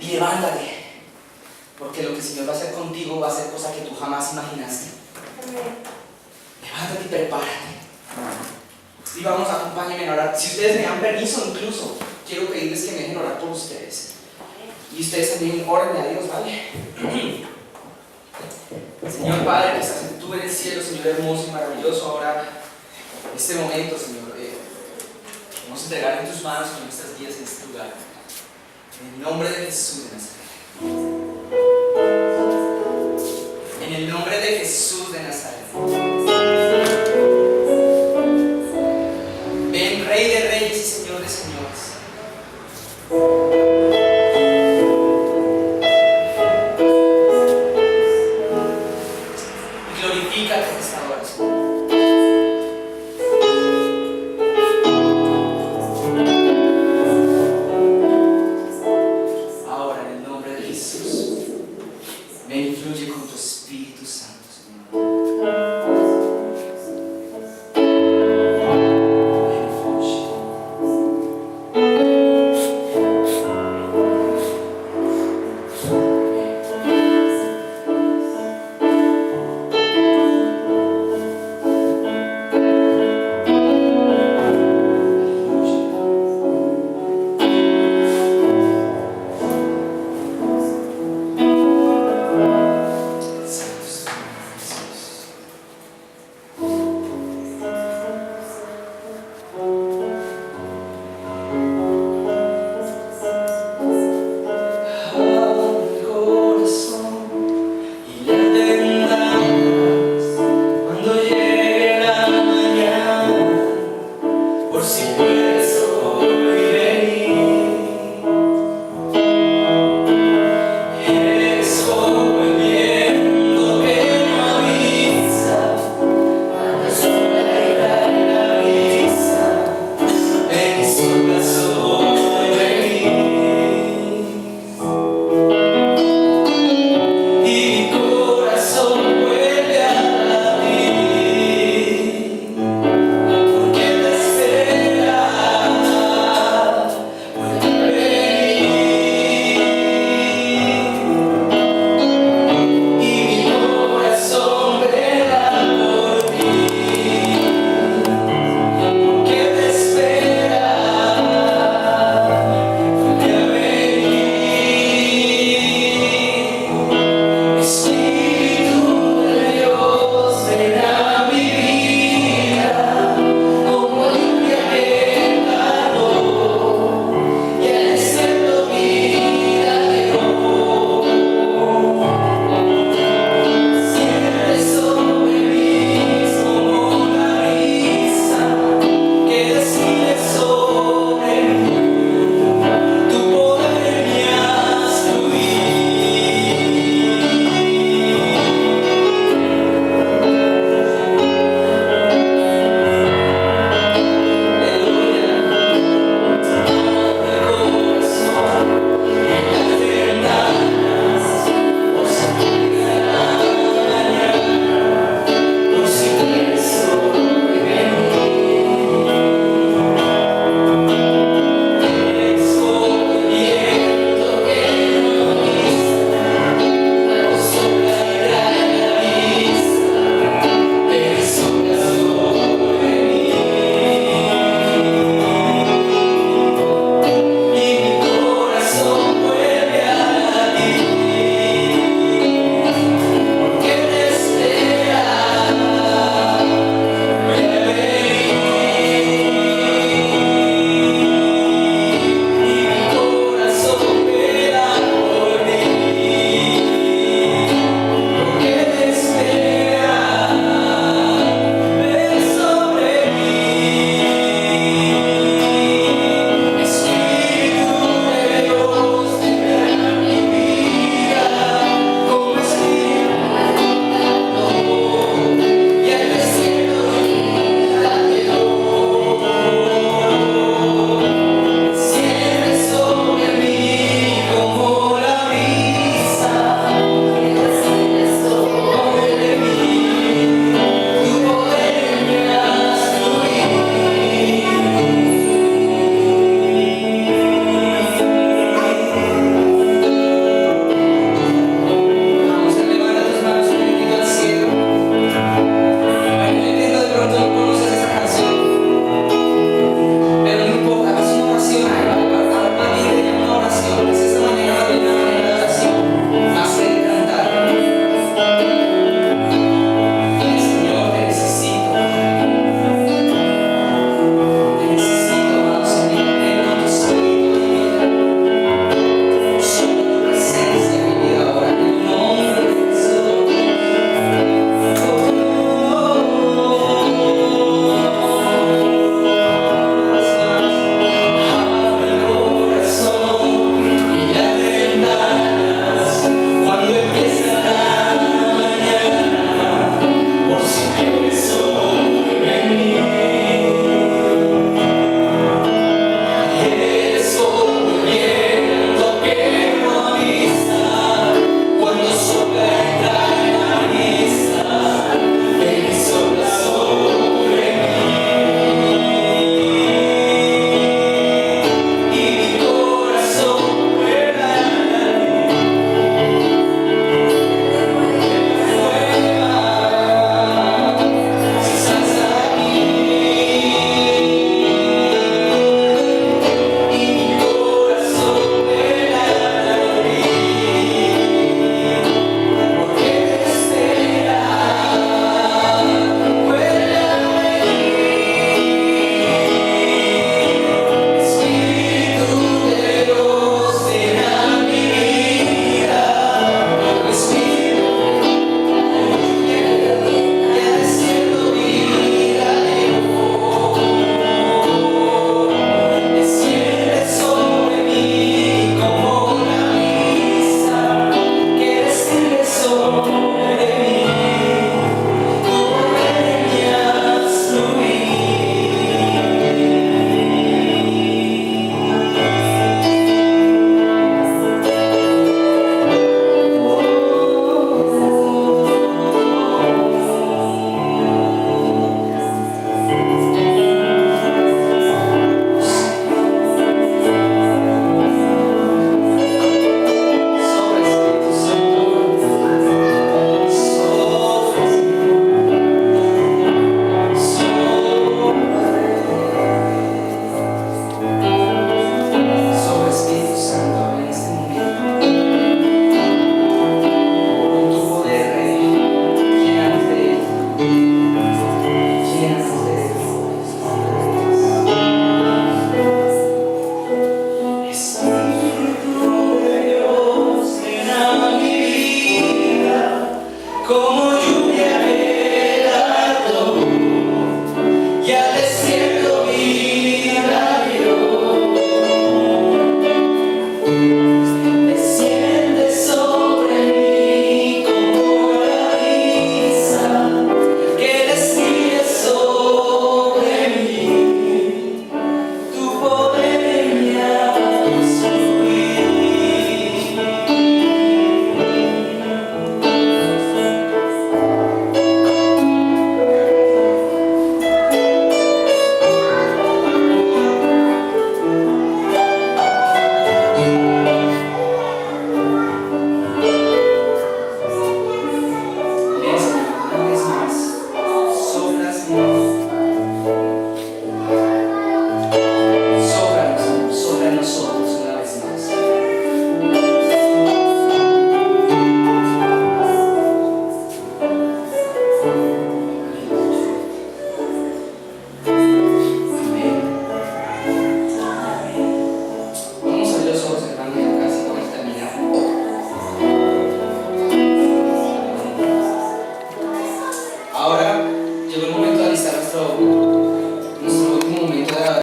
Y levántate, porque lo que el Señor va a hacer contigo va a ser cosa que tú jamás imaginaste. Levántate y prepárate. Y vamos, acompáñenme a orar. Si ustedes me dan permiso, incluso quiero pedirles que me dejen orar por ustedes. Y ustedes también órenle a Dios, ¿vale? Señor Padre, que estás tú en el cielo, Señor hermoso y maravilloso, ahora, en este momento, Señor, vamos a entregar en tus manos con nuestras vidas en este lugar. En el nombre de Jesús de Nazaret. En el nombre de Jesús de Nazaret. Ven, Rey de Reyes y Señor de Señores. Y glorifícate en esta hora, Señor. Ahora, en el nombre de Jesús, ven y fluye con tu Espíritu Santo, Señor. Por si puedes.